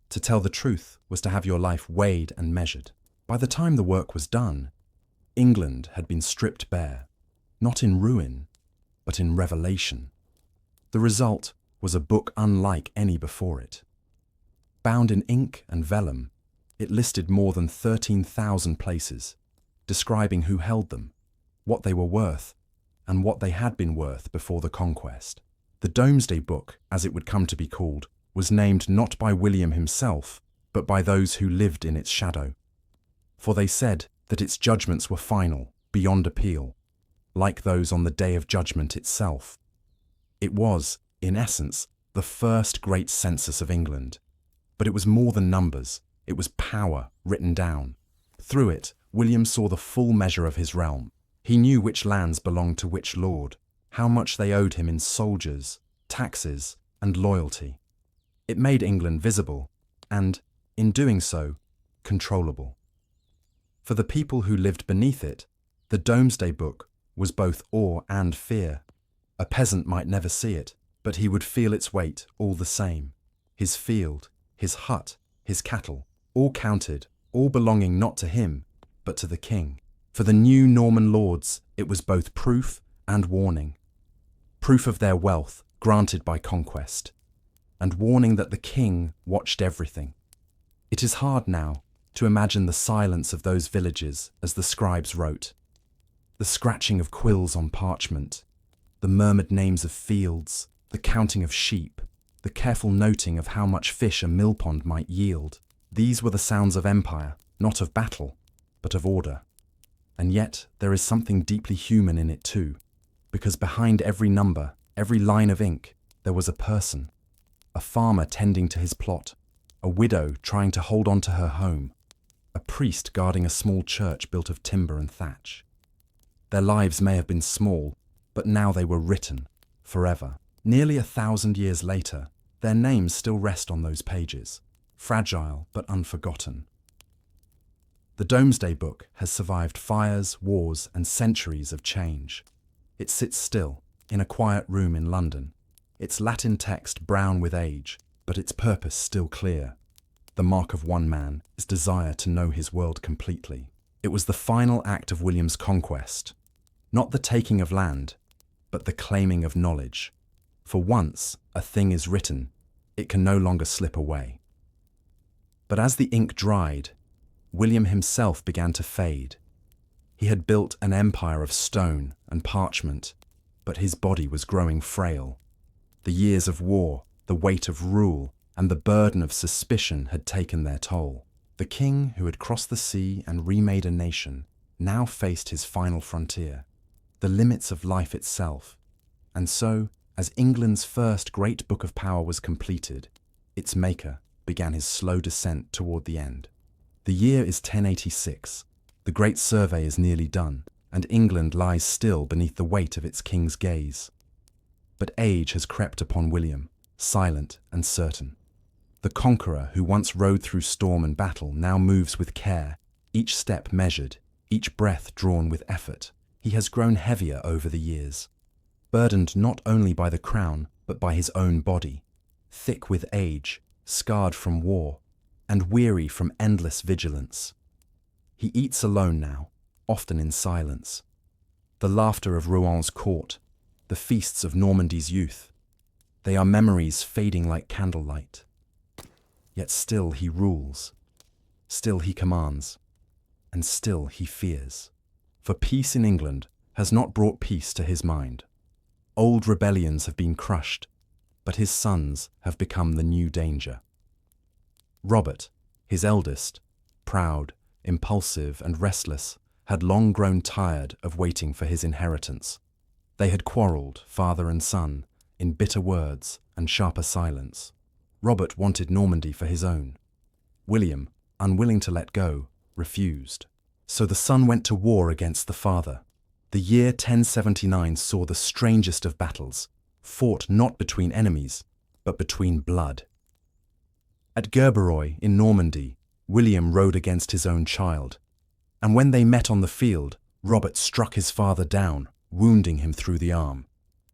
To tell the truth was to have your life weighed and measured. By the time the work was done, England had been stripped bare, not in ruin, but in revelation. The result was a book unlike any before it. Bound in ink and vellum, it listed more than 13,000 places, describing who held them, what they were worth, and what they had been worth before the Conquest. The Domesday Book, as it would come to be called, was named not by William himself, but by those who lived in its shadow. For they said that its judgments were final, beyond appeal, like those on the Day of Judgment itself. It was, in essence, the first great census of England. But it was more than numbers, it was power written down. Through it, William saw the full measure of his realm. He knew which lands belonged to which lord, how much they owed him in soldiers, taxes, and loyalty. It made England visible, and, in doing so, controllable. For the people who lived beneath it, the Domesday Book was both awe and fear. A peasant might never see it, but he would feel its weight all the same. His field, his hut, his cattle, all counted, all belonging not to him, but to the king. For the new Norman lords, it was both proof and warning. Proof of their wealth, granted by conquest, and warning that the king watched everything. It is hard now to imagine the silence of those villages as the scribes wrote. The scratching of quills on parchment, the murmured names of fields, the counting of sheep, the careful noting of how much fish a millpond might yield. These were the sounds of empire, not of battle, but of order. And yet there is something deeply human in it too, because behind every number, every line of ink, there was a person, a farmer tending to his plot, a widow trying to hold on to her home, a priest guarding a small church built of timber and thatch. Their lives may have been small, but now they were written, forever. Nearly 1,000 years later, their names still rest on those pages, fragile but unforgotten. The Domesday Book has survived fires, wars, and centuries of change. It sits still, in a quiet room in London, its Latin text brown with age, but its purpose still clear. The mark of one man is desire to know his world completely. It was the final act of William's conquest, not the taking of land, but the claiming of knowledge. For once a thing is written, it can no longer slip away. But as the ink dried, William himself began to fade. He had built an empire of stone and parchment, but his body was growing frail. The years of war, the weight of rule, and the burden of suspicion had taken their toll. The king who had crossed the sea and remade a nation now faced his final frontier, the limits of life itself. And so, as England's first great book of power was completed, its maker began his slow descent toward the end. The year is 1086. The great survey is nearly done, and England lies still beneath the weight of its king's gaze. But age has crept upon William, silent and certain. The conqueror who once rode through storm and battle now moves with care, each step measured, each breath drawn with effort. He has grown heavier over the years, burdened not only by the crown, but by his own body, thick with age, scarred from war, and weary from endless vigilance. He eats alone now, often in silence. The laughter of Rohan's court, the feasts of Normandy's youth, they are memories fading like candlelight. Yet still he rules, still he commands, and still he fears. For peace in England has not brought peace to his mind. Old rebellions have been crushed, but his sons have become the new danger. Robert, his eldest, proud, impulsive, and restless, had long grown tired of waiting for his inheritance. They had quarrelled, father and son, in bitter words and sharper silence. Robert wanted Normandy for his own. William, unwilling to let go, refused. So the son went to war against the father. The year 1079 saw the strangest of battles, fought not between enemies, but between blood. At Gerberoy in Normandy, William rode against his own child, and when they met on the field, Robert struck his father down, wounding him through the arm.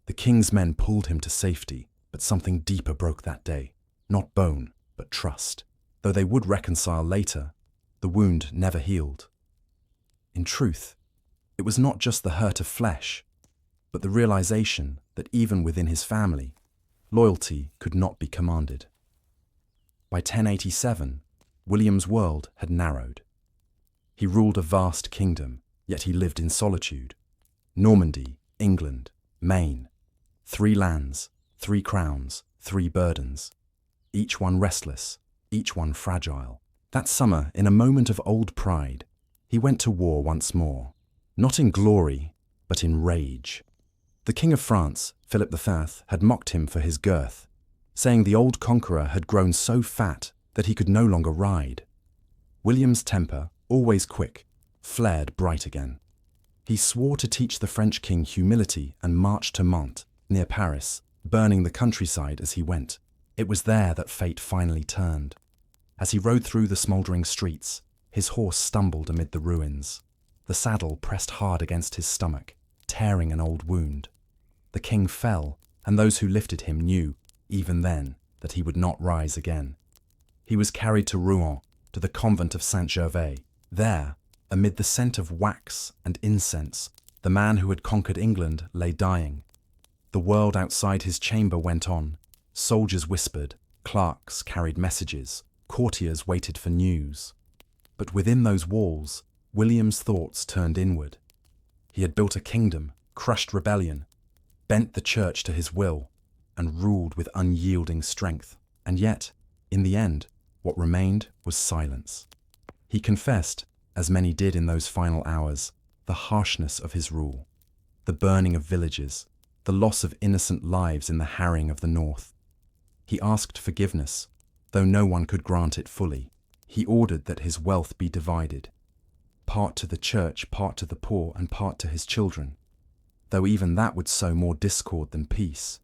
The king's men pulled him to safety, but something deeper broke that day. Not bone, but trust. Though they would reconcile later, the wound never healed. In truth, it was not just the hurt of flesh, but the realization that even within his family, loyalty could not be commanded. By 1087, William's world had narrowed. He ruled a vast kingdom, yet he lived in solitude. Normandy, England, Maine. 3 lands, 3 crowns, 3 burdens. Each one restless, each one fragile. That summer, in a moment of old pride, he went to war once more. Not in glory, but in rage. The King of France, Philip V, had mocked him for his girth, saying the old conqueror had grown so fat that he could no longer ride. William's temper, always quick, flared bright again. He swore to teach the French king humility and marched to Mantes, near Paris, burning the countryside as he went. It was there that fate finally turned. As he rode through the smouldering streets, his horse stumbled amid the ruins. The saddle pressed hard against his stomach, tearing an old wound. The king fell, and those who lifted him knew, even then, that he would not rise again. He was carried to Rouen, to the convent of Saint-Gervais. There, amid the scent of wax and incense, the man who had conquered England lay dying. The world outside his chamber went on. Soldiers whispered, clerks carried messages, courtiers waited for news. But within those walls, William's thoughts turned inward. He had built a kingdom, crushed rebellion, bent the church to his will, and ruled with unyielding strength. And yet, in the end, what remained was silence. He confessed, as many did in those final hours, the harshness of his rule, the burning of villages, the loss of innocent lives in the harrying of the north. He asked forgiveness, though no one could grant it fully. He ordered that his wealth be divided, part to the church, part to the poor, and part to his children, though even that would sow more discord than peace.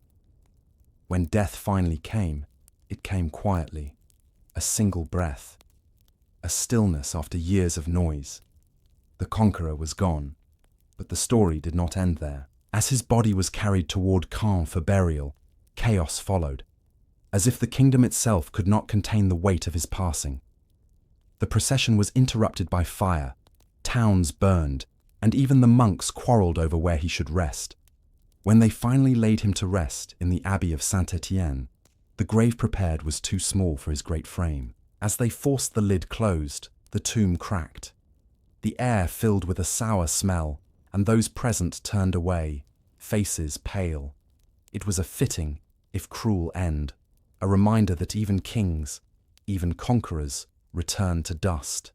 When death finally came, it came quietly, a single breath, a stillness after years of noise. The conqueror was gone, but the story did not end there. As his body was carried toward Caen for burial, chaos followed, as if the kingdom itself could not contain the weight of his passing. The procession was interrupted by fire, towns burned, and even the monks quarrelled over where he should rest. When they finally laid him to rest in the Abbey of Saint-Étienne, the grave prepared was too small for his great frame. As they forced the lid closed, the tomb cracked. The air filled with a sour smell, and those present turned away, faces pale. It was a fitting, if cruel end, a reminder that even kings, even conquerors, return to dust.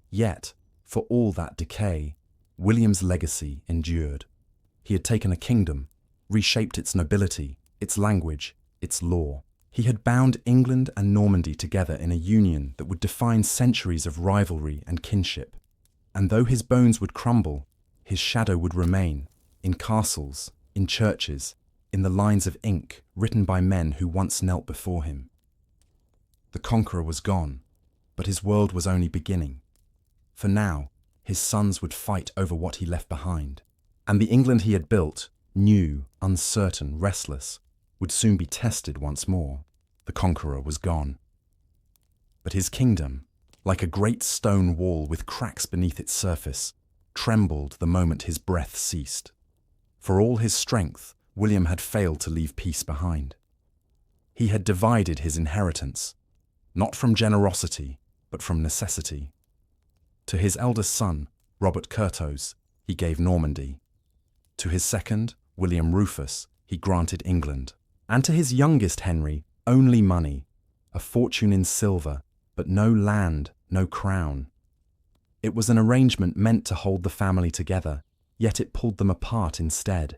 Yet, for all that decay, William's legacy endured. He had taken a kingdom, reshaped its nobility, its language, its law. He had bound England and Normandy together in a union that would define centuries of rivalry and kinship. And though his bones would crumble, his shadow would remain, in castles, in churches, in the lines of ink written by men who once knelt before him. The conqueror was gone, but his world was only beginning. For now, his sons would fight over what he left behind. And the England he had built, new, uncertain, restless, would soon be tested once more. The conqueror was gone. But his kingdom, like a great stone wall with cracks beneath its surface, trembled the moment his breath ceased. For all his strength, William had failed to leave peace behind. He had divided his inheritance, not from generosity, but from necessity. To his eldest son, Robert Curthose, he gave Normandy. To his second, William Rufus, he granted England. And to his youngest Henry, only money, a fortune in silver, but no land, no crown. It was an arrangement meant to hold the family together, yet it pulled them apart instead.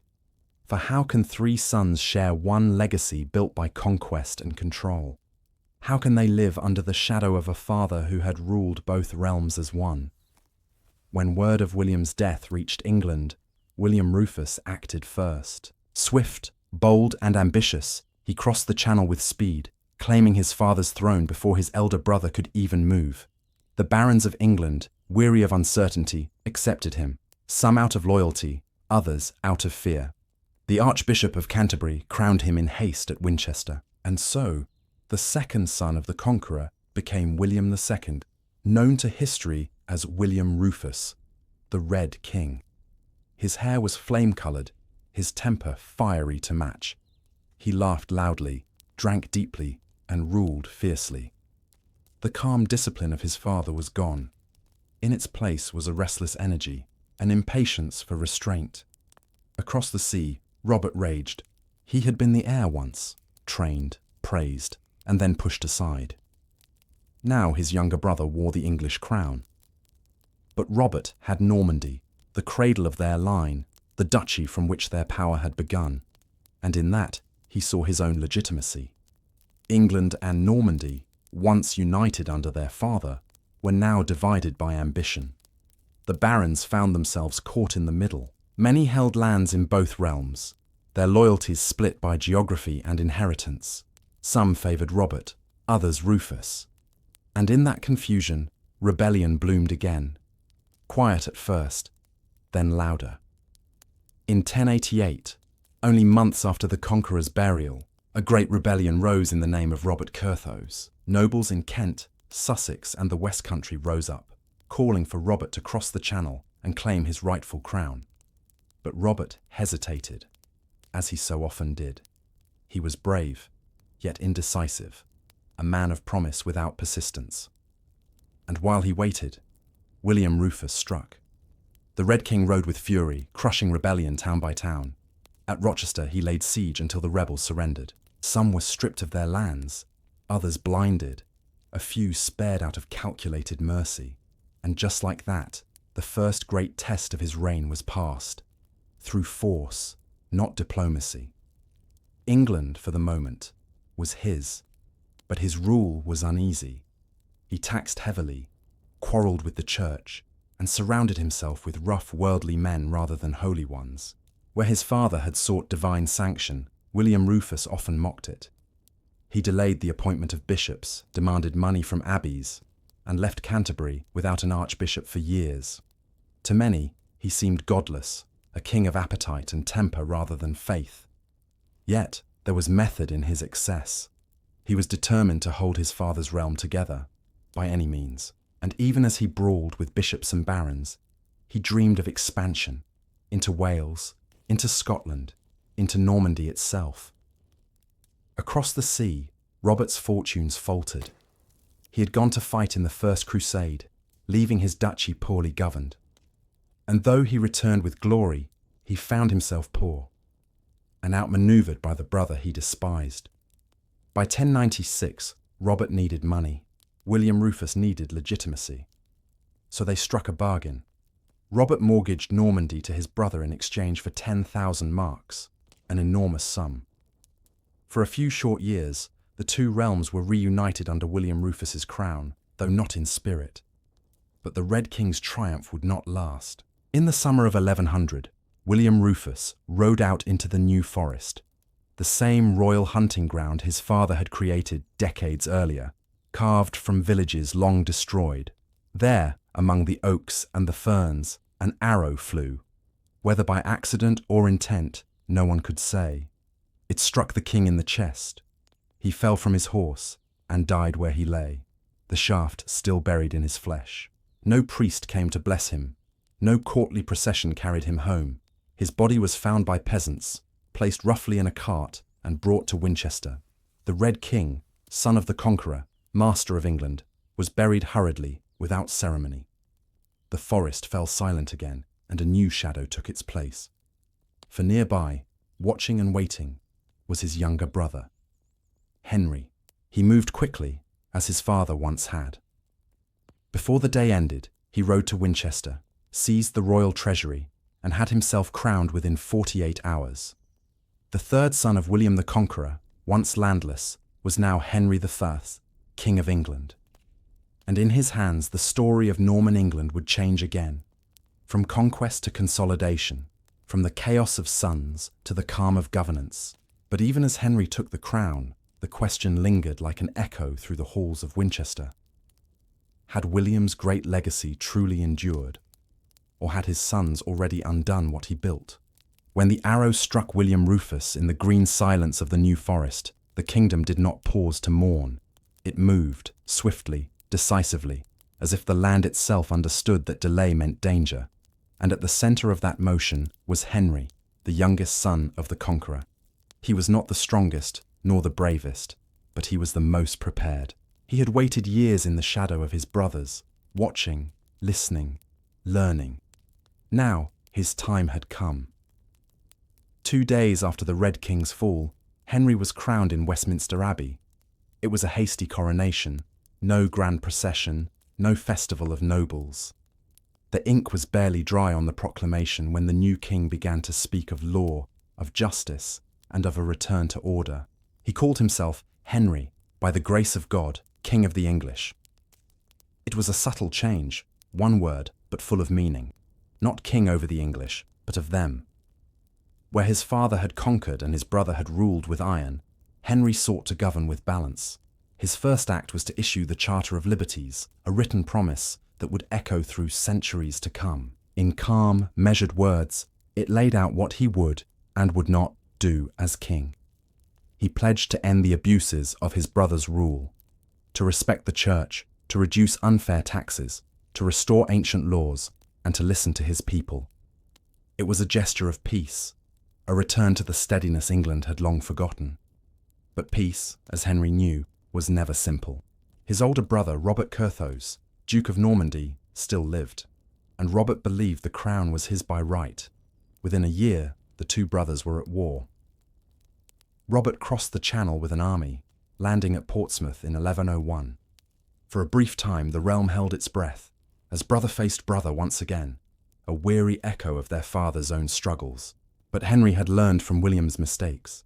For how can three sons share one legacy built by conquest and control? How can they live under the shadow of a father who had ruled both realms as one? When word of William's death reached England, William Rufus acted first. Swift, bold, and ambitious, he crossed the Channel with speed, claiming his father's throne before his elder brother could even move. The barons of England, weary of uncertainty, accepted him, some out of loyalty, others out of fear. The Archbishop of Canterbury crowned him in haste at Winchester, and so the second son of the Conqueror became William II, known to history as William Rufus, the Red King. His hair was flame-coloured, his temper fiery to match. He laughed loudly, drank deeply, and ruled fiercely. The calm discipline of his father was gone. In its place was a restless energy, an impatience for restraint. Across the sea, Robert raged. He had been the heir once, trained, praised, and then pushed aside. Now his younger brother wore the English crown. But Robert had Normandy, the cradle of their line, the duchy from which their power had begun, and in that he saw his own legitimacy. England and Normandy, once united under their father, were now divided by ambition. The barons found themselves caught in the middle. Many held lands in both realms, their loyalties split by geography and inheritance. Some favoured Robert, others Rufus. And in that confusion, rebellion bloomed again. Quiet at first, then louder. In 1088, only months after the Conqueror's burial, a great rebellion rose in the name of Robert Curthose. Nobles in Kent, Sussex, and the West Country rose up, calling for Robert to cross the Channel and claim his rightful crown. But Robert hesitated, as he so often did. He was brave, yet indecisive, a man of promise without persistence. And while he waited, William Rufus struck. The Red King rode with fury, crushing rebellion town by town. At Rochester he laid siege until the rebels surrendered. Some were stripped of their lands, others blinded, a few spared out of calculated mercy. And just like that, the first great test of his reign was passed. Through force, not diplomacy. England, for the moment, was his, but his rule was uneasy. He taxed heavily, quarrelled with the church, and surrounded himself with rough worldly men rather than holy ones. Where his father had sought divine sanction, William Rufus often mocked it. He delayed the appointment of bishops, demanded money from abbeys, and left Canterbury without an archbishop for years. To many, he seemed godless, a king of appetite and temper rather than faith. Yet there was method in his excess. He was determined to hold his father's realm together, by any means, and even as he brawled with bishops and barons, he dreamed of expansion, into Wales, into Scotland, into Normandy itself. Across the sea, Robert's fortunes faltered. He had gone to fight in the First Crusade, leaving his duchy poorly governed. And though he returned with glory, he found himself poor, and outmaneuvered by the brother he despised. By 1096, Robert needed money. William Rufus needed legitimacy. So they struck a bargain. Robert mortgaged Normandy to his brother in exchange for 10,000 marks, an enormous sum. For a few short years, the two realms were reunited under William Rufus's crown, though not in spirit. But the Red King's triumph would not last. In the summer of 1100, William Rufus rode out into the New Forest, the same royal hunting ground his father had created decades earlier, carved from villages long destroyed. There, among the oaks and the ferns, an arrow flew. Whether by accident or intent, no one could say. It struck the king in the chest. He fell from his horse and died where he lay, the shaft still buried in his flesh. No priest came to bless him. No courtly procession carried him home. His body was found by peasants, placed roughly in a cart, and brought to Winchester. The Red King, son of the Conqueror, master of England, was buried hurriedly, without ceremony. The forest fell silent again, and a new shadow took its place. For nearby, watching and waiting, was his younger brother, Henry. He moved quickly, as his father once had. Before the day ended, he rode to Winchester, seized the royal treasury, and had himself crowned within 48 hours. The third son of William the Conqueror, once landless, was now Henry I, King of England. And in his hands the story of Norman England would change again. From conquest to consolidation, from the chaos of sons to the calm of governance. But even as Henry took the crown, the question lingered like an echo through the halls of Winchester. Had William's great legacy truly endured? Or had his sons already undone what he built? When the arrow struck William Rufus in the green silence of the New Forest, the kingdom did not pause to mourn. It moved, swiftly, decisively, as if the land itself understood that delay meant danger. And at the centre of that motion was Henry, the youngest son of the Conqueror. He was not the strongest, nor the bravest, but he was the most prepared. He had waited years in the shadow of his brothers, watching, listening, learning. Now his time had come. 2 days after the Red King's fall, Henry was crowned in Westminster Abbey. It was a hasty coronation, no grand procession, no festival of nobles. The ink was barely dry on the proclamation when the new king began to speak of law, of justice, and of a return to order. He called himself Henry, by the grace of God, King of the English. It was a subtle change, one word, but full of meaning. Not king over the English, but of them. Where his father had conquered and his brother had ruled with iron, Henry sought to govern with balance. His first act was to issue the Charter of Liberties, a written promise that would echo through centuries to come. In calm, measured words, it laid out what he would and would not do as king. He pledged to end the abuses of his brother's rule, to respect the church, to reduce unfair taxes, to restore ancient laws, and to listen to his people. It was a gesture of peace, a return to the steadiness England had long forgotten. But peace, as Henry knew, was never simple. His older brother, Robert Curthose, Duke of Normandy, still lived, and Robert believed the crown was his by right. Within a year, the two brothers were at war. Robert crossed the Channel with an army, landing at Portsmouth in 1101. For a brief time, the realm held its breath, as brother faced brother once again, a weary echo of their father's own struggles. But Henry had learned from William's mistakes.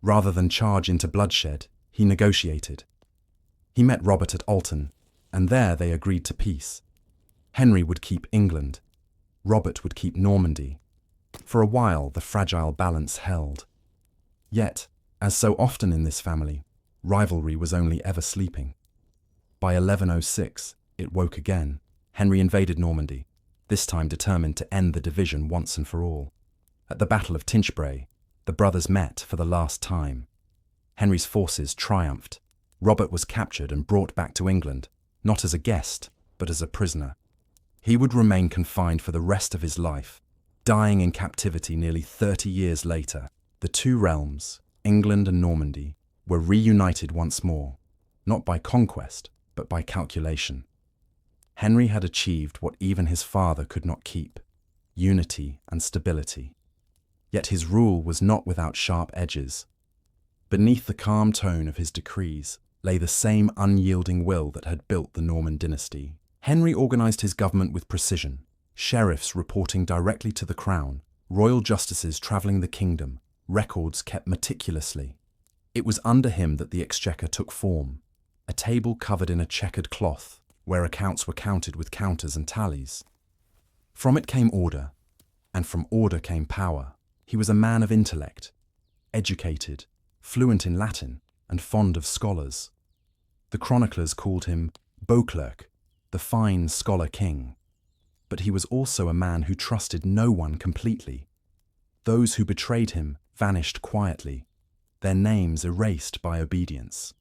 Rather than charge into bloodshed, he negotiated. He met Robert at Alton, and there they agreed to peace. Henry would keep England. Robert would keep Normandy. For a while, the fragile balance held. Yet, as so often in this family, rivalry was only ever sleeping. By 1106, it woke again. Henry invaded Normandy, this time determined to end the division once and for all. At the Battle of Tinchebray, the brothers met for the last time. Henry's forces triumphed. Robert was captured and brought back to England, not as a guest, but as a prisoner. He would remain confined for the rest of his life, dying in captivity nearly 30 years later. The two realms, England and Normandy, were reunited once more, not by conquest, but by calculation. Henry had achieved what even his father could not keep: unity and stability. Yet his rule was not without sharp edges. Beneath the calm tone of his decrees lay the same unyielding will that had built the Norman dynasty. Henry organized his government with precision, sheriffs reporting directly to the crown, royal justices traveling the kingdom, records kept meticulously. It was under him that the exchequer took form, a table covered in a checkered cloth, where accounts were counted with counters and tallies. From it came order, and from order came power. He was a man of intellect, educated, fluent in Latin, and fond of scholars. The chroniclers called him Beauclerc, the fine scholar king. But he was also a man who trusted no one completely. Those who betrayed him vanished quietly, their names erased by obedience.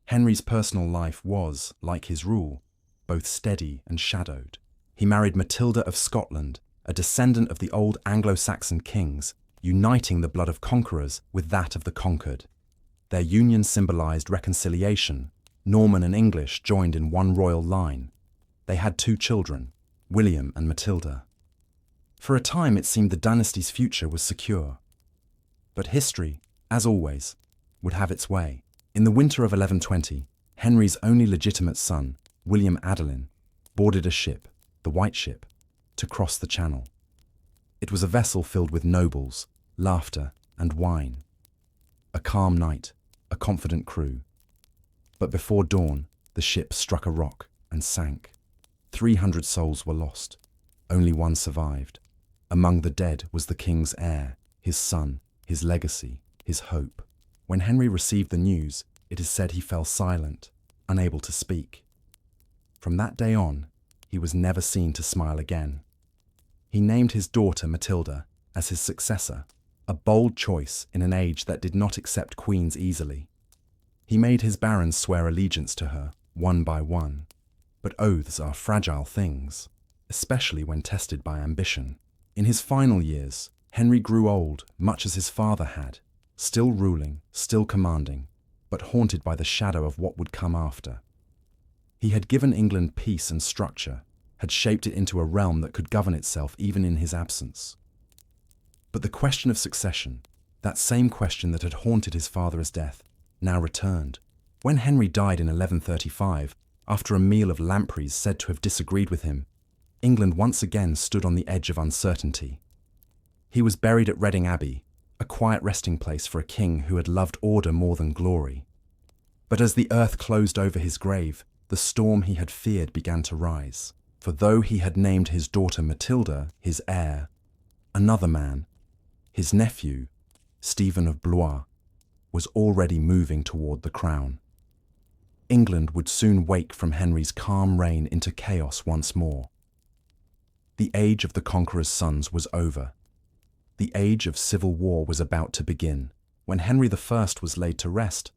Henry's personal life was, like his rule, both steady and shadowed. He married Matilda of Scotland, a descendant of the old Anglo-Saxon kings, uniting the blood of conquerors with that of the conquered. Their union symbolized reconciliation. Norman and English joined in one royal line. They had 2 children, William and Matilda. For a time it seemed the dynasty's future was secure. But history, as always, would have its way. In the winter of 1120, Henry's only legitimate son, William Adelin, boarded a ship, the White Ship, to cross the Channel. It was a vessel filled with nobles, laughter, and wine. A calm night, a confident crew. But before dawn, the ship struck a rock and sank. 300 souls were lost. Only one survived. Among the dead was the king's heir, his son, his legacy, his hope. When Henry received the news, it is said he fell silent, unable to speak. From that day on, he was never seen to smile again. He named his daughter Matilda as his successor, a bold choice in an age that did not accept queens easily. He made his barons swear allegiance to her, one by one. But oaths are fragile things, especially when tested by ambition. In his final years, Henry grew old, much as his father had, still ruling, still commanding, but haunted by the shadow of what would come after. He had given England peace and structure, had shaped it into a realm that could govern itself even in his absence. But the question of succession, that same question that had haunted his father's death, now returned. When Henry died in 1135, after a meal of lampreys said to have disagreed with him, England once again stood on the edge of uncertainty. He was buried at Reading Abbey, a quiet resting place for a king who had loved order more than glory. But as the earth closed over his grave, the storm he had feared began to rise. For though he had named his daughter Matilda his heir, another man, his nephew, Stephen of Blois, was already moving toward the crown. England would soon wake from Henry's calm reign into chaos once more. The age of the Conqueror's sons was over. The age of civil war was about to begin. When Henry I was laid to rest,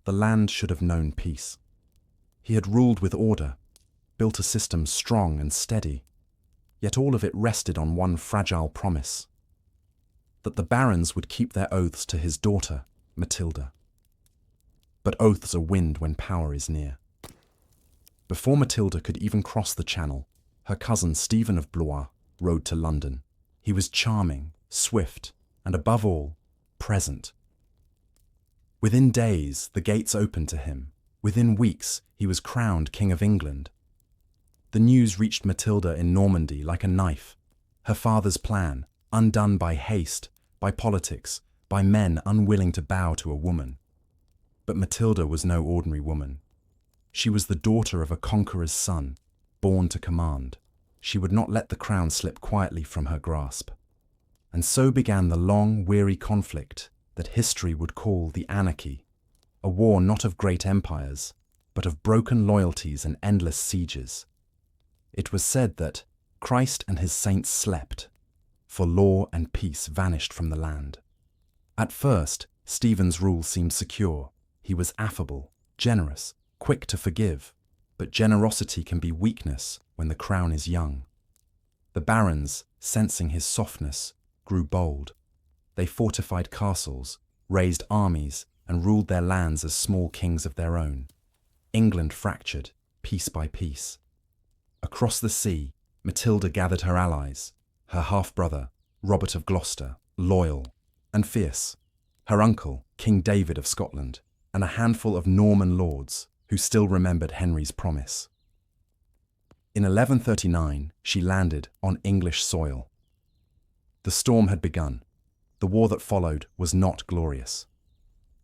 the land should have known peace. He had ruled with order, built a system strong and steady, yet all of it rested on one fragile promise: that the barons would keep their oaths to his daughter, Matilda. But oaths are wind when power is near. Before Matilda could even cross the Channel, her cousin Stephen of Blois rode to London. He was charming, swift, and above all, present. Within days, the gates opened to him. Within weeks, he was crowned King of England. The news reached Matilda in Normandy like a knife. Her father's plan, undone by haste, by politics, by men unwilling to bow to a woman. But Matilda was no ordinary woman. She was the daughter of a conqueror's son, born to command. She would not let the crown slip quietly from her grasp. And so began the long, weary conflict that history would call the Anarchy, a war not of great empires, but of broken loyalties and endless sieges. It was said that Christ and his saints slept, for law and peace vanished from the land. At first, Stephen's rule seemed secure. He was affable, generous, quick to forgive, but generosity can be weakness when the crown is young. The barons, sensing his softness, grew bold. They fortified castles, raised armies, and ruled their lands as small kings of their own. England fractured, piece by piece. Across the sea, Matilda gathered her allies, her half-brother, Robert of Gloucester, loyal and fierce, her uncle, King David of Scotland, and a handful of Norman lords who still remembered Henry's promise. In 1139, she landed on English soil. The storm had begun. The war that followed was not glorious.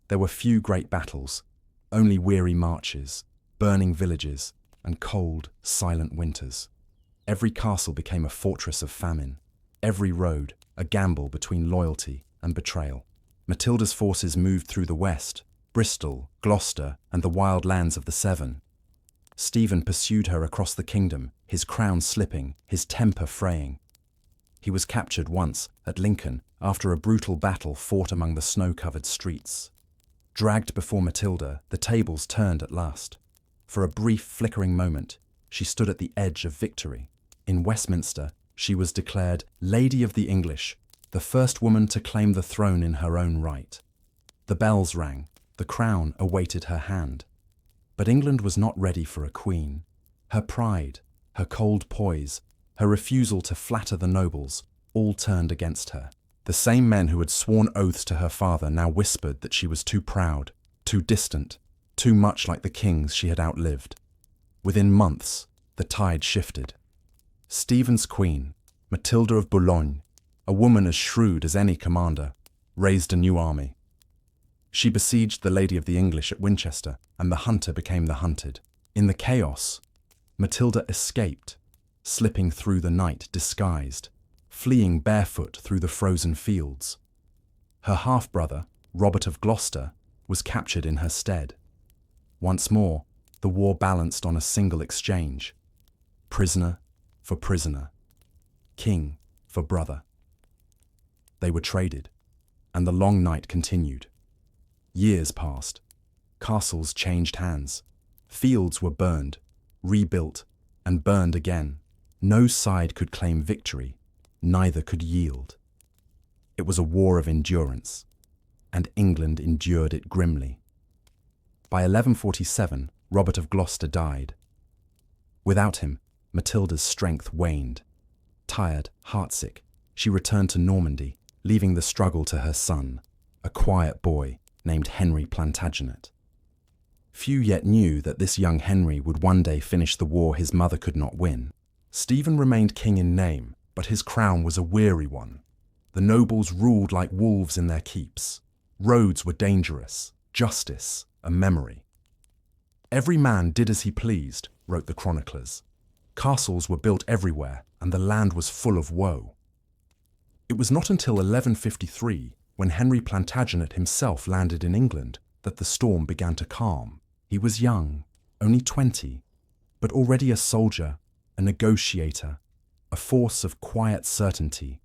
There were few great battles, only weary marches, burning villages, and cold, silent winters. Every castle became a fortress of famine. Every road, a gamble between loyalty and betrayal. Matilda's forces moved through the west, Bristol, Gloucester, and the wild lands of the Severn. Stephen pursued her across the kingdom, his crown slipping, his temper fraying. He was captured once at Lincoln after a brutal battle fought among the snow-covered streets. Dragged before Matilda, the tables turned at last. For a brief, flickering moment, she stood at the edge of victory. In Westminster, she was declared Lady of the English, the first woman to claim the throne in her own right. The bells rang, the crown awaited her hand. But England was not ready for a queen. Her pride, her cold poise, her refusal to flatter the nobles, all turned against her. The same men who had sworn oaths to her father now whispered that she was too proud, too distant, too much like the kings she had outlived. Within months, the tide shifted. Stephen's queen, Matilda of Boulogne, a woman as shrewd as any commander, raised a new army. She besieged the Lady of the English at Winchester, and the hunter became the hunted. In the chaos, Matilda escaped, slipping through the night disguised, fleeing barefoot through the frozen fields. Her half-brother, Robert of Gloucester, was captured in her stead. Once more, the war balanced on a single exchange: prisoner for prisoner, king for brother. They were traded, and the long night continued. Years passed. Castles changed hands. Fields were burned, rebuilt, and burned again. No side could claim victory, neither could yield. It was a war of endurance, and England endured it grimly. By 1147, Robert of Gloucester died. Without him, Matilda's strength waned. Tired, heartsick, she returned to Normandy, leaving the struggle to her son, a quiet boy named Henry Plantagenet. Few yet knew that this young Henry would one day finish the war his mother could not win. Stephen remained king in name, but his crown was a weary one. The nobles ruled like wolves in their keeps. Roads were dangerous, justice a memory. Every man did as he pleased, wrote the chroniclers. Castles were built everywhere, and the land was full of woe. It was not until 1153, when Henry Plantagenet himself landed in England, that the storm began to calm. He was young, only 20, but already a soldier, a negotiator, a force of quiet certainty.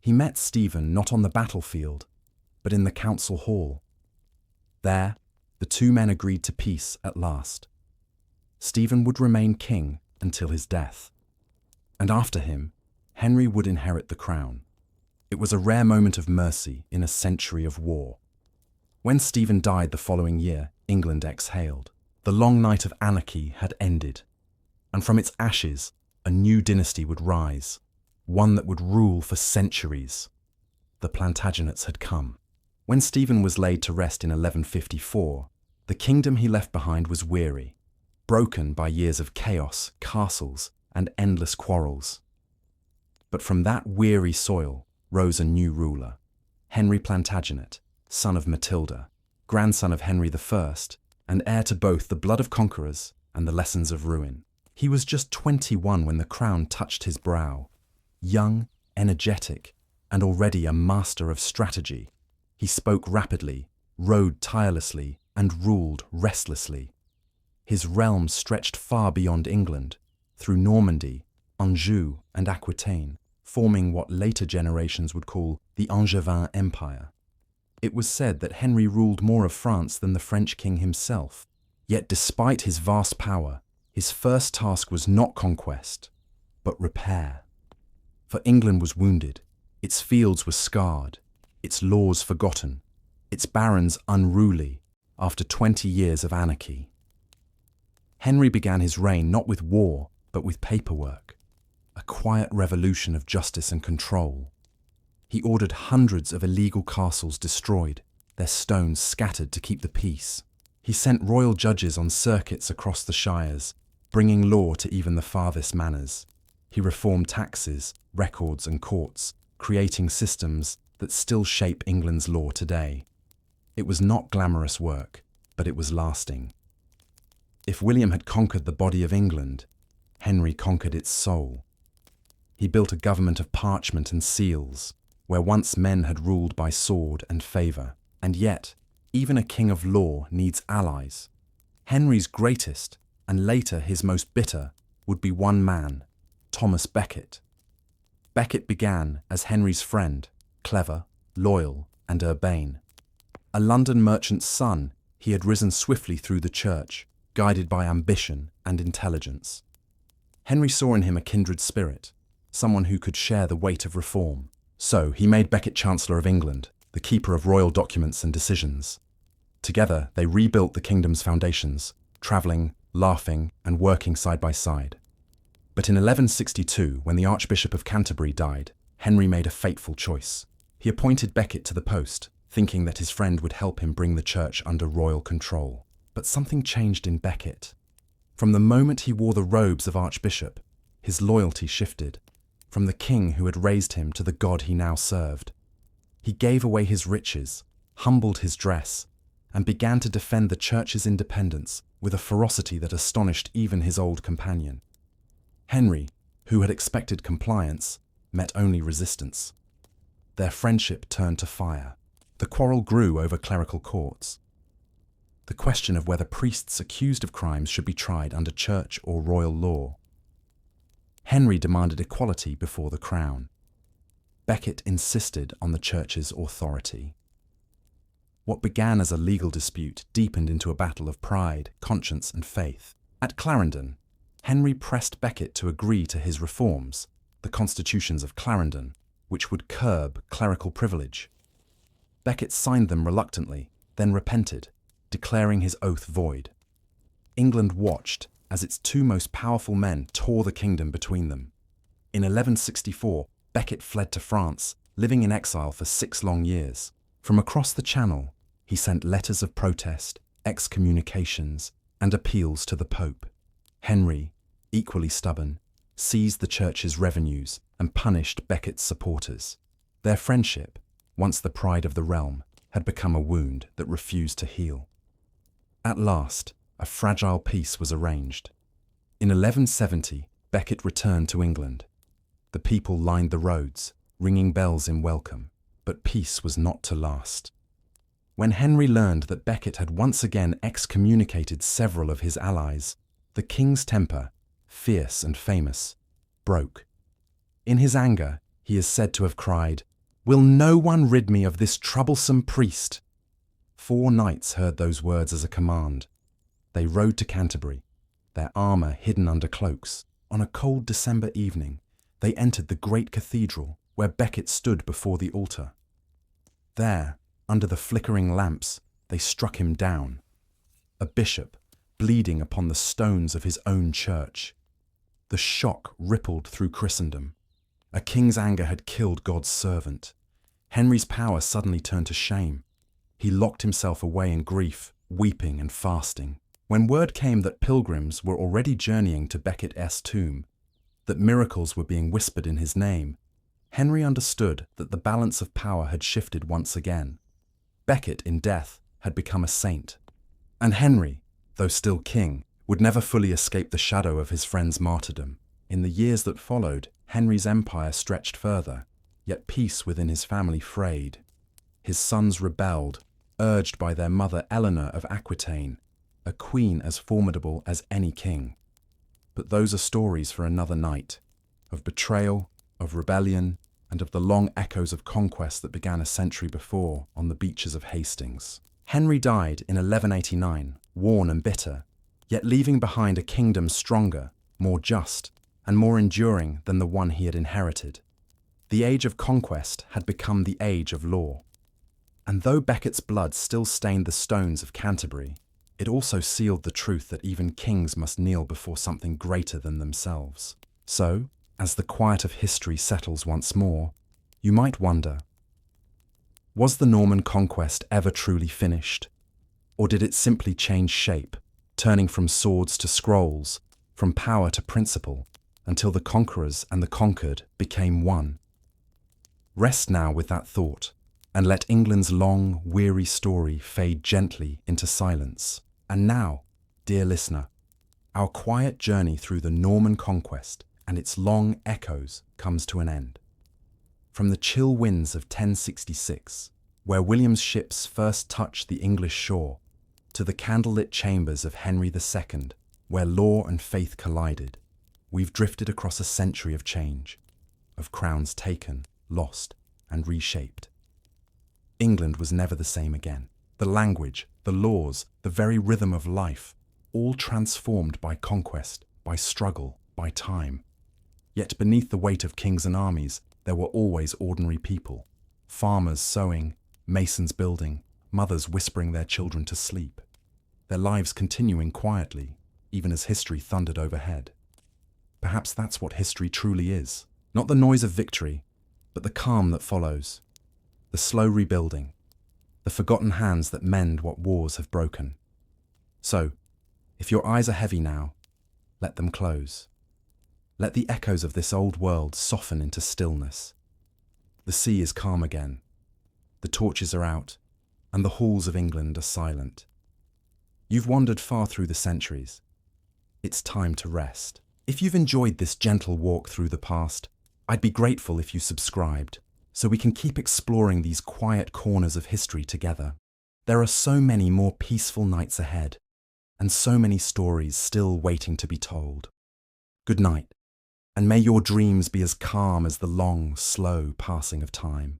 He met Stephen not on the battlefield, but in the council hall. There, the two men agreed to peace at last. Stephen would remain king until his death, and after him, Henry would inherit the crown. It was a rare moment of mercy in a century of war. When Stephen died the following year, England exhaled. The long night of anarchy had ended, and from its ashes, a new dynasty would rise, one that would rule for centuries. The Plantagenets had come. When Stephen was laid to rest in 1154, the kingdom he left behind was weary, broken by years of chaos, castles, and endless quarrels. But from that weary soil rose a new ruler, Henry Plantagenet, son of Matilda, grandson of Henry I, and heir to both the blood of conquerors and the lessons of ruin. He was just 21 when the crown touched his brow. Young, energetic, and already a master of strategy, he spoke rapidly, rode tirelessly, and ruled restlessly. His realm stretched far beyond England, through Normandy, Anjou, and Aquitaine, forming what later generations would call the Angevin Empire. It was said that Henry ruled more of France than the French king himself. Yet despite his vast power, his first task was not conquest, but repair. For England was wounded, its fields were scarred, its laws forgotten, its barons unruly after 20 years of anarchy. Henry began his reign not with war, but with paperwork, a quiet revolution of justice and control. He ordered hundreds of illegal castles destroyed, their stones scattered to keep the peace. He sent royal judges on circuits across the shires, bringing law to even the farthest manors. He reformed taxes, records, and courts, creating systems that still shape England's law today. It was not glamorous work, but it was lasting. If William had conquered the body of England, Henry conquered its soul. He built a government of parchment and seals, where once men had ruled by sword and favour. And yet, even a king of law needs allies. Henry's greatest, and later his most bitter, would be one man, Thomas Becket. Becket began as Henry's friend, clever, loyal, and urbane. A London merchant's son, he had risen swiftly through the church, guided by ambition and intelligence. Henry saw in him a kindred spirit, someone who could share the weight of reform. So he made Becket Chancellor of England, the keeper of royal documents and decisions. Together they rebuilt the kingdom's foundations, travelling, laughing, and working side by side. But in 1162, when the Archbishop of Canterbury died, Henry made a fateful choice. He appointed Becket to the post, thinking that his friend would help him bring the church under royal control. But something changed in Becket. From the moment he wore the robes of Archbishop, his loyalty shifted, from the king who had raised him to the God he now served. He gave away his riches, humbled his dress, and began to defend the church's independence with a ferocity that astonished even his old companion. Henry, who had expected compliance, met only resistance. Their friendship turned to fire. The quarrel grew over clerical courts. The question of whether priests accused of crimes should be tried under church or royal law. Henry demanded equality before the crown. Becket insisted on the church's authority. What began as a legal dispute deepened into a battle of pride, conscience, and faith. At Clarendon, Henry pressed Becket to agree to his reforms, the Constitutions of Clarendon, which would curb clerical privilege. Becket signed them reluctantly, then repented, declaring his oath void. England watched as its two most powerful men tore the kingdom between them. In 1164, Becket fled to France, living in exile for 6 long years. From across the Channel, he sent letters of protest, excommunications, and appeals to the Pope. Henry, equally stubborn, seized the church's revenues and punished Becket's supporters. Their friendship, once the pride of the realm, had become a wound that refused to heal. At last, a fragile peace was arranged. In 1170, Becket returned to England. The people lined the roads, ringing bells in welcome, but peace was not to last. When Henry learned that Becket had once again excommunicated several of his allies, the king's temper, fierce and famous, broke. In his anger, he is said to have cried, "Will no one rid me of this troublesome priest?" 4 knights heard those words as a command. They rode to Canterbury, their armour hidden under cloaks. On a cold December evening, they entered the great cathedral where Becket stood before the altar. There, under the flickering lamps, they struck him down. A bishop, bleeding upon the stones of his own church. The shock rippled through Christendom. A king's anger had killed God's servant. Henry's power suddenly turned to shame. He locked himself away in grief, weeping and fasting. When word came that pilgrims were already journeying to Becket's tomb, that miracles were being whispered in his name, Henry understood that the balance of power had shifted once again. Becket, in death, had become a saint. And Henry, though still king, would never fully escape the shadow of his friend's martyrdom. In the years that followed, Henry's empire stretched further, yet peace within his family frayed. His sons rebelled, urged by their mother Eleanor of Aquitaine, a queen as formidable as any king. But those are stories for another night, of betrayal, of rebellion, and of the long echoes of conquest that began a century before on the beaches of Hastings. Henry died in 1189, worn and bitter, yet leaving behind a kingdom stronger, more just, and more enduring than the one he had inherited. The age of conquest had become the age of law. And though Becket's blood still stained the stones of Canterbury, it also sealed the truth that even kings must kneel before something greater than themselves. So, as the quiet of history settles once more, you might wonder, was the Norman conquest ever truly finished? Or did it simply change shape, turning from swords to scrolls, from power to principle, until the conquerors and the conquered became one? Rest now with that thought, and let England's long, weary story fade gently into silence. And now, dear listener, our quiet journey through the Norman conquest and its long echoes comes to an end. From the chill winds of 1066, where William's ships first touched the English shore, to the candlelit chambers of Henry II, where law and faith collided, we've drifted across a century of change, of crowns taken, lost, and reshaped. England was never the same again. The language, the laws, the very rhythm of life, all transformed by conquest, by struggle, by time. Yet beneath the weight of kings and armies, there were always ordinary people. Farmers sowing, masons building, mothers whispering their children to sleep. Their lives continuing quietly, even as history thundered overhead. Perhaps that's what history truly is. Not the noise of victory, but the calm that follows. The slow rebuilding. The forgotten hands that mend what wars have broken. So, if your eyes are heavy now, let them close. Let the echoes of this old world soften into stillness. The sea is calm again. The torches are out, and the halls of England are silent. You've wandered far through the centuries. It's time to rest. If you've enjoyed this gentle walk through the past, I'd be grateful if you subscribed, so we can keep exploring these quiet corners of history together. There are so many more peaceful nights ahead, and so many stories still waiting to be told. Good night, and may your dreams be as calm as the long, slow passing of time.